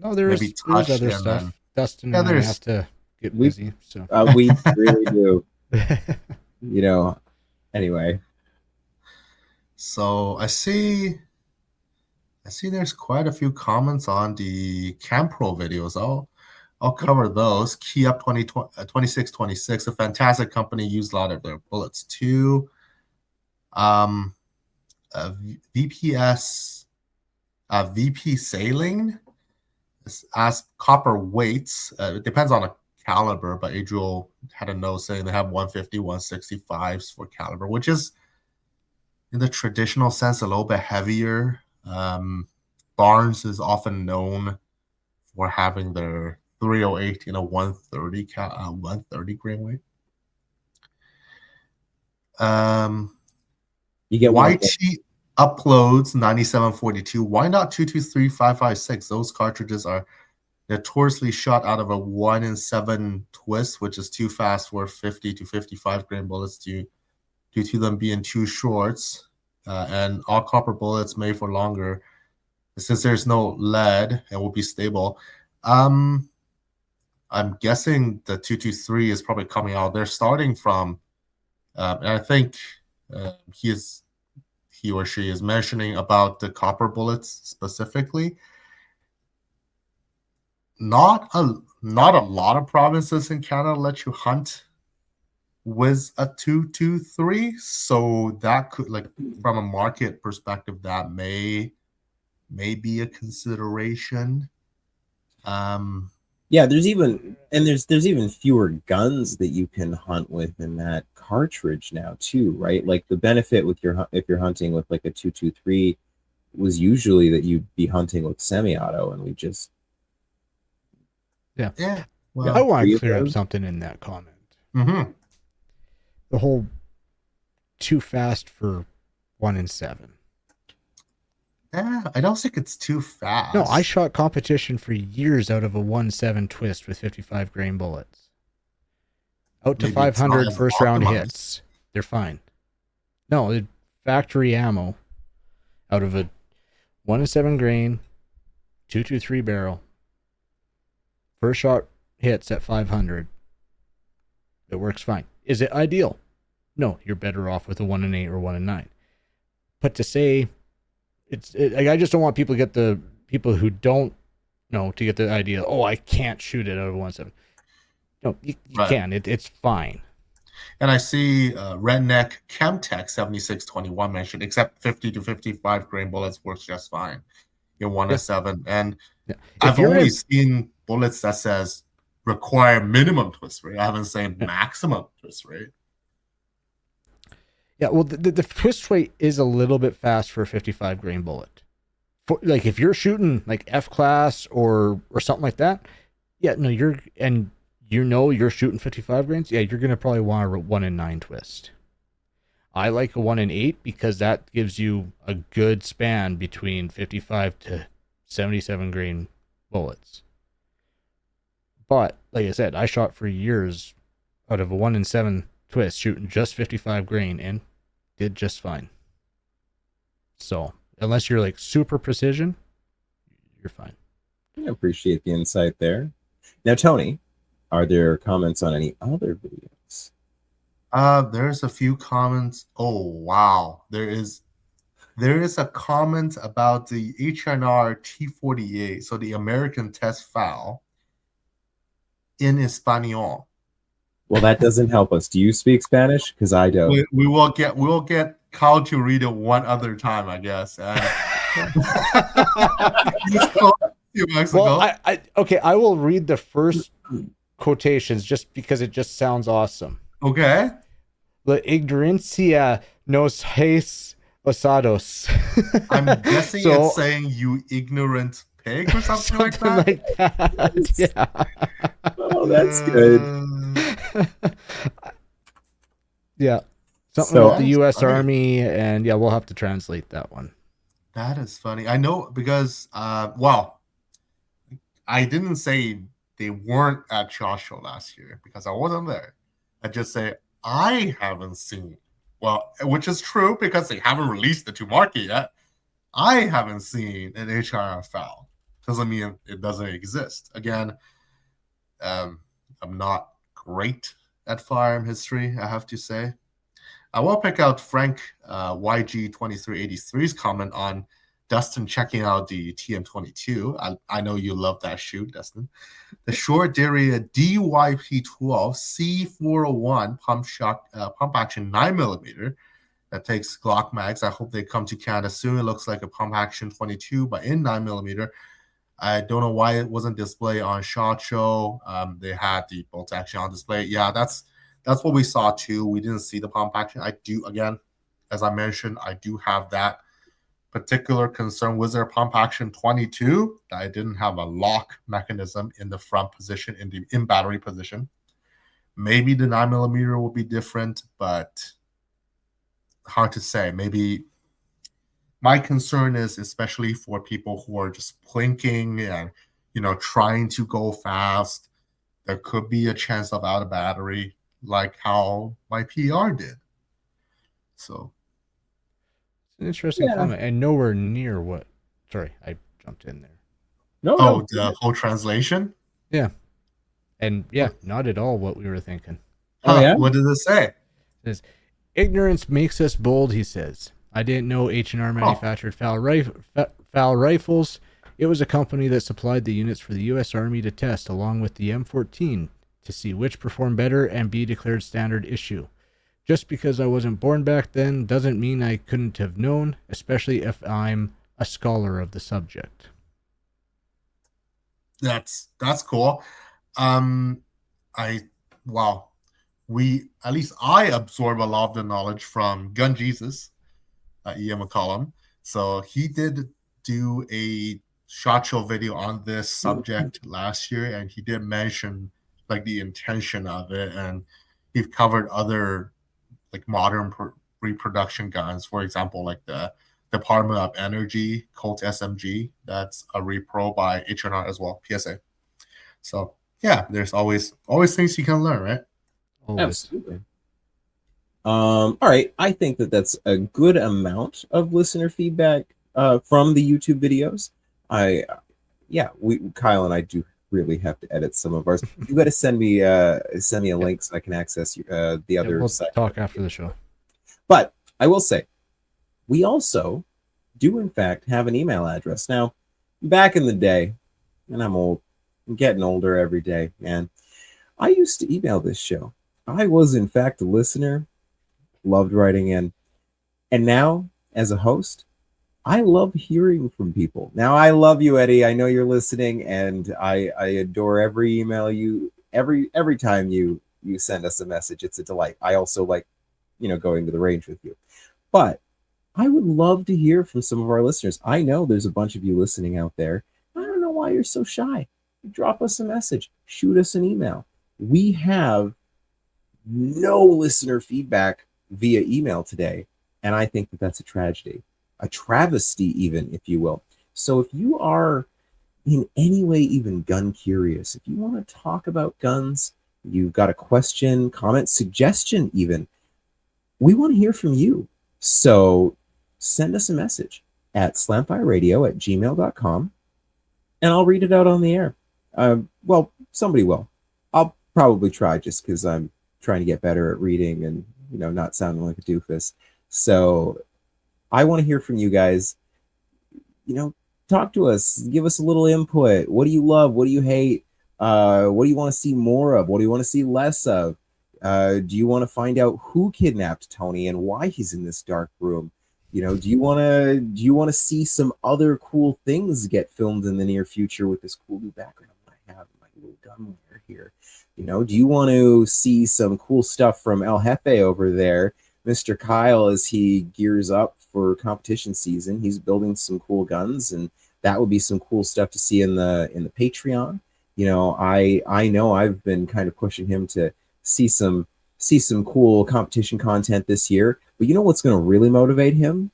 Speaker 3: No, there's other stuff. Dustin and I have to get busy. So
Speaker 1: we really do. You know, anyway.
Speaker 2: So I see there's quite a few comments on the CamPro videos. I'll cover those. Key Up 2626, a fantastic company, used a lot of their bullets too. VPS, VP Sailing as copper weights. It depends on a caliber, but Adriel had a note saying they have 150, 165s for caliber, which is in the traditional sense a little bit heavier. Barnes is often known for having their 308 in a 130 grain weight.
Speaker 1: You get
Speaker 2: YT Uploads 9742. Why not 223556? Those cartridges are notoriously shot out of a 1 in 7 twist, which is too fast for 50 to 55 grain bullets due to them being too shorts. And all copper bullets made for longer, since there's no lead and will be stable. I'm guessing the 223 is probably coming out. They're starting from, and I think he or she is mentioning about the copper bullets specifically. Not a lot of provinces in Canada let you hunt with a 223, so that could, like, from a market perspective, that may be a consideration.
Speaker 1: Yeah, there's even fewer guns that you can hunt with in that cartridge now too, right? Like the benefit with if you're hunting with like a 223 was usually that you'd be hunting with semi-auto, and we just
Speaker 2: Well,
Speaker 3: I want to clear up
Speaker 1: those?
Speaker 3: something in that comment.
Speaker 2: Mm-hmm.
Speaker 3: The whole too fast for 1 in 7.
Speaker 2: Yeah, I don't think it's too fast.
Speaker 3: No, I shot competition for years out of a 1-7 twist with 55 grain bullets. Out to
Speaker 2: Maybe it's not
Speaker 3: 500
Speaker 2: as
Speaker 3: first round
Speaker 2: optimized.
Speaker 3: hits. They're fine. No, factory ammo out of a 1 in 7 grain, 223 barrel. First shot hits at 500. It works fine. Is it ideal? No, you're better off with a 1 in 8 or 1 in 9. But to say I just don't want people who don't know to get the idea, oh, I can't shoot it out of 1.7. No, you
Speaker 2: Right.
Speaker 3: can. It's fine.
Speaker 2: And I see Redneck Chemtech 7621 mentioned, except 50 to 55 grain bullets works just fine in 1 in 7. And
Speaker 3: Yeah.
Speaker 2: I've only seen bullets that says require minimum twist rate. I haven't seen maximum twist rate.
Speaker 3: Yeah, well, the twist rate is a little bit fast for a 55 grain bullet. Like if you're shooting like F class or something like that, yeah, no, you're shooting 55 grains. Yeah, you're gonna probably want a 1 in 9 twist. I like a 1 in 8 because that gives you a good span between 55 to 77 grain bullets. But like I said, I shot for years out of a 1 in 7 twist shooting just 55 grain and did just fine. So unless you're like super precision, you're fine.
Speaker 1: I appreciate the insight there. Now, Tony, are there comments on any other videos?
Speaker 2: There's a few comments. Oh wow, there is a comment about the HNR T48, so the American test file in Espanol.
Speaker 1: Well, that doesn't help us. Do you speak Spanish? Because I don't.
Speaker 2: We will get Kyle to read it one other time, I guess.
Speaker 3: Well, I will read the first quotations just because it just sounds awesome.
Speaker 2: Okay.
Speaker 3: La ignorancia nos es osados.
Speaker 2: I'm guessing it's saying you ignorant pig or something like that.
Speaker 3: Yeah.
Speaker 1: Oh, that's good.
Speaker 3: Yeah. Something
Speaker 1: So-
Speaker 3: with the U.S. Army, and yeah, we'll have to translate that one.
Speaker 2: That is funny. I know because, well, I didn't say they weren't at SHOT Show last year because I wasn't there. I just say I haven't seen, well, which is true because they haven't released it to market yet. I haven't seen an HRR file. Doesn't mean it doesn't exist. Again, I'm not great at firearm history, I have to say. I will pick out Frank YG2383's comment on Dustin checking out the TM22. I know you love that shoot, Dustin. The short area DYP12 C401 pump action 9mm that takes Glock mags. I hope they come to Canada soon. It looks like a pump action 22, but in 9mm. I don't know why it wasn't displayed on SHOT Show. They had the bolt action on display. Yeah, that's what we saw too. We didn't see the pump action. I do, again, as I mentioned, I do have that particular concern with their pump action 22 that I didn't have a lock mechanism in the front position, in battery position. Maybe the 9mm will be different, but hard to say. Maybe my concern is, especially for people who are just plinking and, trying to go fast, there could be a chance of out of battery, like how my PR did. So
Speaker 3: It's an interesting comment, and nowhere near what. Sorry, I jumped in there.
Speaker 2: No. The whole translation?
Speaker 3: Yeah. And yeah, not at all what we were thinking.
Speaker 2: Oh, yeah? What does it say?
Speaker 3: It says, ignorance makes us bold, he says. I didn't know H&R manufactured foul rifles. It was a company that supplied the units for the U.S. Army to test, along with the M14, to see which performed better and be declared standard issue. Just because I wasn't born back then doesn't mean I couldn't have known, especially if I'm a scholar of the subject.
Speaker 2: That's cool. At least I absorb a lot of the knowledge from Gun Jesus, Ian McCollum. So he did do a SHOT Show video on this subject last year, and he did mention like the intention of it, and he covered other like modern reproduction guns, for example, like the Department of Energy Colt SMG. That's a repro by H&R as well, PSA. So yeah, there's always things you can learn, right?
Speaker 3: Always.
Speaker 1: Absolutely. All right, I think that's a good amount of listener feedback from the YouTube videos. Kyle and I do really have to edit some of ours. You got to send me a link so I can access the other
Speaker 3: we'll
Speaker 1: site.
Speaker 3: Talk after the show.
Speaker 1: But I will say, we also do in fact have an email address. Now, back in the day, and I'm old, I'm getting older every day, man. I used to email this show. I was in fact a listener, loved writing in, and now as a host, I love hearing from people. Now, I love you, Eddie. I know you're listening, and I adore every email every time you send us a message. It's a delight. I also like, going to the range with you. But I would love to hear from some of our listeners. I know there's a bunch of you listening out there. I don't know why you're so shy. Drop us a message. Shoot us an email. We have no listener feedback via email today, and I think that's a tragedy. A travesty, even, if you will. So if you are in any way even gun curious, if you want to talk about guns, you've got a question, comment, suggestion even, we want to hear from you. So send us a message at slamfireradio@gmail.com, and I'll read it out on the air. Well, somebody will. I'll probably try, just because I'm trying to get better at reading and, not sounding like a doofus. So I want to hear from you guys. Talk to us. Give us a little input. What do you love? What do you hate? What do you want to see more of? What do you want to see less of? Do you want to find out who kidnapped Tony and why he's in this dark room? Do you want to see some other cool things get filmed in the near future with this cool new background I have in my little gun here? Do you want to see some cool stuff from El Jefe over there, Mr. Kyle, as he gears up for competition season? He's building some cool guns, and that would be some cool stuff to see in the Patreon. I know I've been kind of pushing him to see some cool competition content this year. But you know what's going to really motivate him?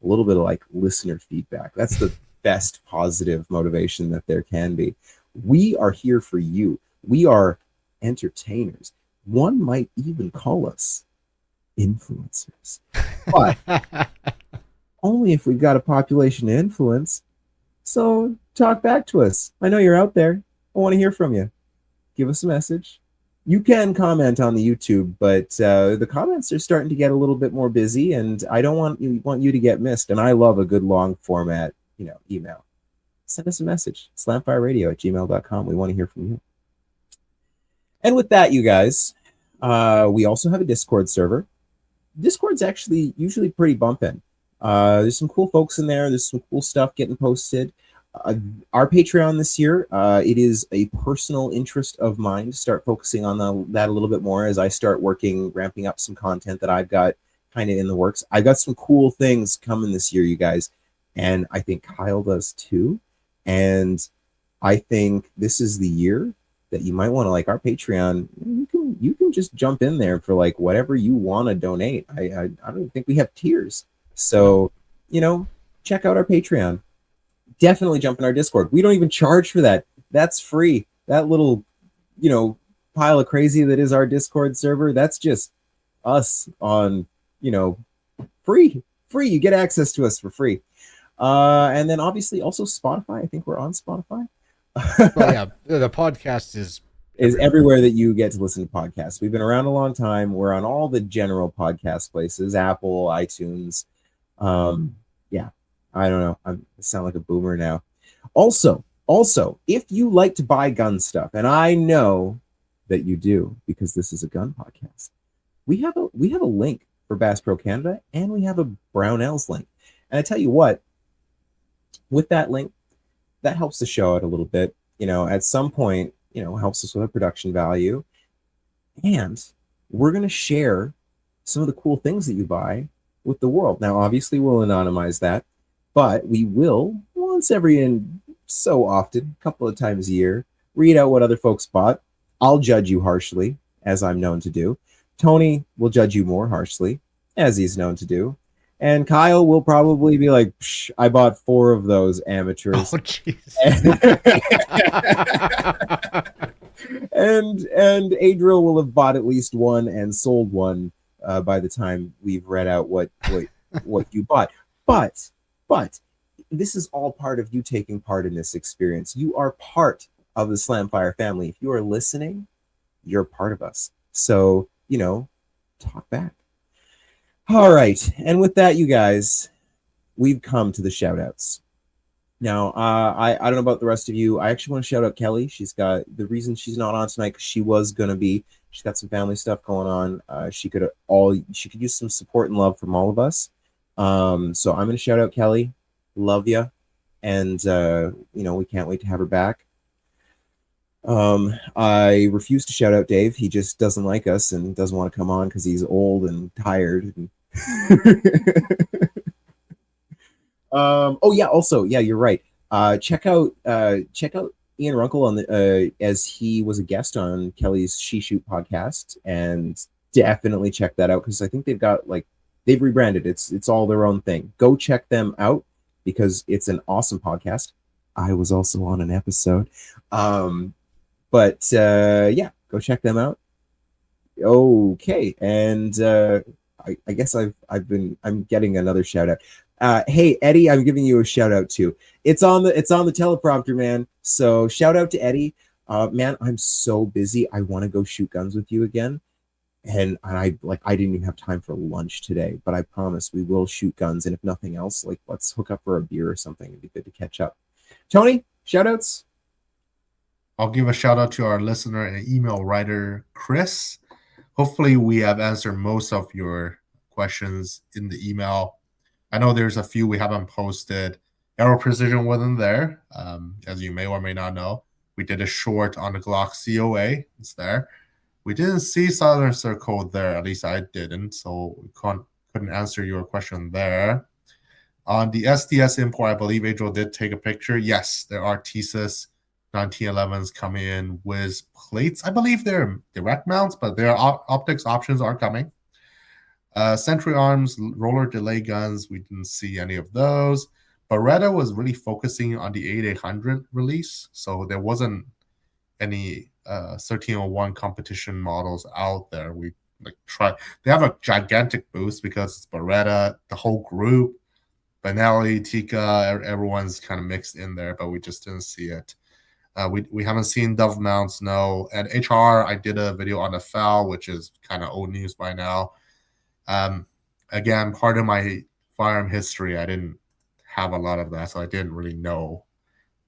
Speaker 1: A little bit of like listener feedback. That's the best positive motivation that there can be. We are here for you. We are entertainers. One might even call us influencers, but only if we've got a population to influence. So talk back to us. I know you're out there. I want to hear from you. Give us a message. you can comment on the YouTube, but the comments are starting to get a little bit more busy, and I don't want you to get missed. And I love a good long format, email. Send us a message, slamfireradio@gmail.com. We want to hear from you. And with that, you guys, we also have a Discord server. Discord's actually usually pretty bumping. There's some cool folks in there. There's some cool stuff getting posted. Our Patreon this year, it is a personal interest of mine to start focusing on that a little bit more as I start ramping up some content that I've got kind of in the works. I've got some cool things coming this year, you guys, and I think Kyle does too. And I think this is the year that you might want to, like, our Patreon. You can just jump in there for like whatever you want to donate. I don't think we have tiers, so check out our Patreon. Definitely jump in our Discord. We don't even charge for that. That's free. That little, pile of crazy that is our Discord server, that's just us on, free. You get access to us for free. And then obviously also Spotify. I think we're on Spotify.
Speaker 3: Well, yeah, the podcast is
Speaker 1: everywhere that you get to listen to podcasts. We've been around a long time. We're on all the general podcast places, Apple, iTunes. Yeah. I don't know. I sound like a boomer now. Also, if you like to buy gun stuff, and I know that you do because this is a gun podcast, we have a link for Bass Pro Canada, and we have a Brownells link. And I tell you what, with that link, that helps the show out a little bit. At some point, helps us with our production value, and we're going to share some of the cool things that you buy with the world. Now, obviously, we'll anonymize that. But we will, once every so often, a couple of times a year, read out what other folks bought. I'll judge you harshly, as I'm known to do. Tony will judge you more harshly, as he's known to do. And Kyle will probably be like, I bought 4 of those, amateurs.
Speaker 3: Oh, jeez.
Speaker 1: and Adriel will have bought at least 1 and sold 1 by the time we've read out what you bought. But this is all part of you taking part in this experience. You are part of the Slamfire family. If you are listening, you're part of us. So, talk back. All right. And with that, you guys, we've come to the shout outs. Now, I don't know about the rest of you. I actually want to shout out Kelly. She's got the reason she's not on tonight, because she's got some family stuff going on. She could use some support and love from all of us. So I'm going to shout out Kelly. Love you. And, we can't wait to have her back. I refuse to shout out Dave. He just doesn't like us and doesn't want to come on because he's old and tired. You're right. Check out Ian Runkle on the as he was a guest on Kelly's She Shoot podcast, and definitely check that out, because I think they've rebranded. It's all their own thing. Go check them out because it's an awesome podcast. I was also on an episode. Go check them out. Okay. And I guess I'm getting another shout out. Hey Eddie, I'm giving you a shout out too. It's on the teleprompter, man. So shout out to Eddie. Man, I'm so busy. I want to go shoot guns with you again. And I didn't even have time for lunch today, but I promise we will shoot guns. And if nothing else, let's hook up for a beer or something. It'd be good to catch up. Tony, shout outs.
Speaker 2: I'll give a shout out to our listener and email writer, Chris. Hopefully we have answered most of your questions in the email. I know there's a few we haven't posted. Arrow Precision wasn't there, as you may or may not know. We did a short on the Glock COA. It's there. We didn't see silencer code there. At least I didn't, so we couldn't answer your question there. On the SDS import, I believe Adriel did take a picture. Yes, there are TSIS 1911s coming in with plates. I believe they're direct mounts, but their optics options are coming. Century Arms roller delay guns, we didn't see any of those. Beretta was really focusing on the 8800 release, so there wasn't any 1301 competition models out there. We tried. They have a gigantic boost because it's Beretta, the whole group, Benelli, Tika, everyone's kind of mixed in there, but we just didn't see it. We haven't seen dove mounts, no. And HR, I did a video on the FAL, which is kind of old news by now. Again, part of my firearm history, I didn't have a lot of that, so I didn't really know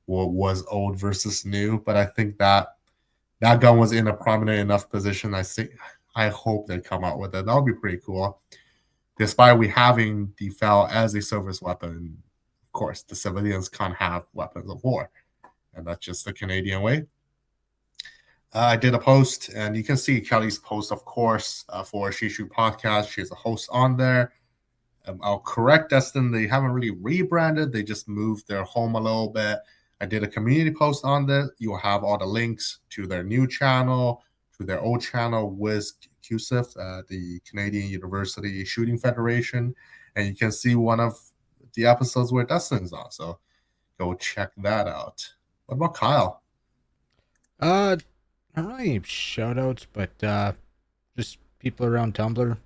Speaker 2: what was old versus new. But I think that gun was in a prominent enough position. I hope they come out with it. That would be pretty cool. Despite we having the FAL as a service weapon, of course, the civilians can't have weapons of war. And that's just the Canadian way. I did a post, and you can see Kelly's post, of course, for She Shoot Podcast. She's a host on there. I'll correct Dustin. They haven't really rebranded. They just moved their home a little bit. I did a community post on this. You'll have all the links to their new channel, to their old channel with CUSIF, the Canadian University Shooting Federation. And you can see one of the episodes where Dustin's on. So go check that out. What about Kyle?
Speaker 3: Not really shout outs, but just people around Tumblr,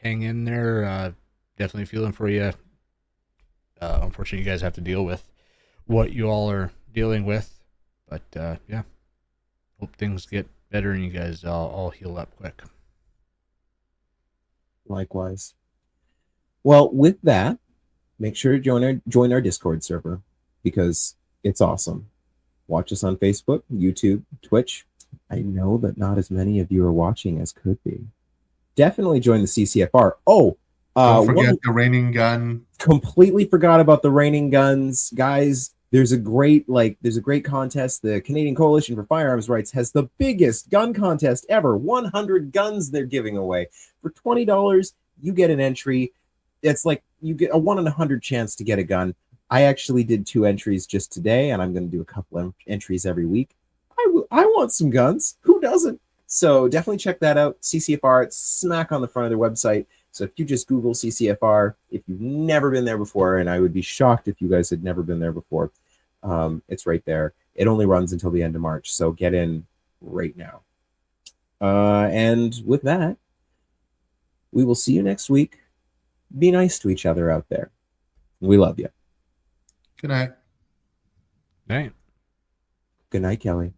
Speaker 3: hang in there. Definitely feeling for you. Unfortunately, you guys have to deal with what you all are dealing with, but yeah, hope things get better and you guys all heal up quick.
Speaker 1: Likewise. Well, with that, make sure to join our Discord server because it's awesome. Watch us on Facebook, YouTube, Twitch. I know that not as many of you are watching as could be. Definitely join the CCFR. Oh,
Speaker 2: don't forget the raining gun.
Speaker 1: Completely forgot about the raining guns, guys. There's a great contest. The Canadian Coalition for Firearms Rights has the biggest gun contest ever. 100 guns they're giving away for $20. You get an entry. It's like you get a 1 in 100 chance to get a gun. I actually did 2 entries just today, and I'm going to do a couple of entries every week. I want some guns. Who doesn't? So definitely check that out. CCFR, it's smack on the front of their website. So if you just Google CCFR, if you've never been there before, and I would be shocked if you guys had never been there before, it's right there. It only runs until the end of March, so get in right now. And with that, we will see you next week. Be nice to each other out there. We love you.
Speaker 2: Good night.
Speaker 3: Night.
Speaker 1: Good night, Kelly.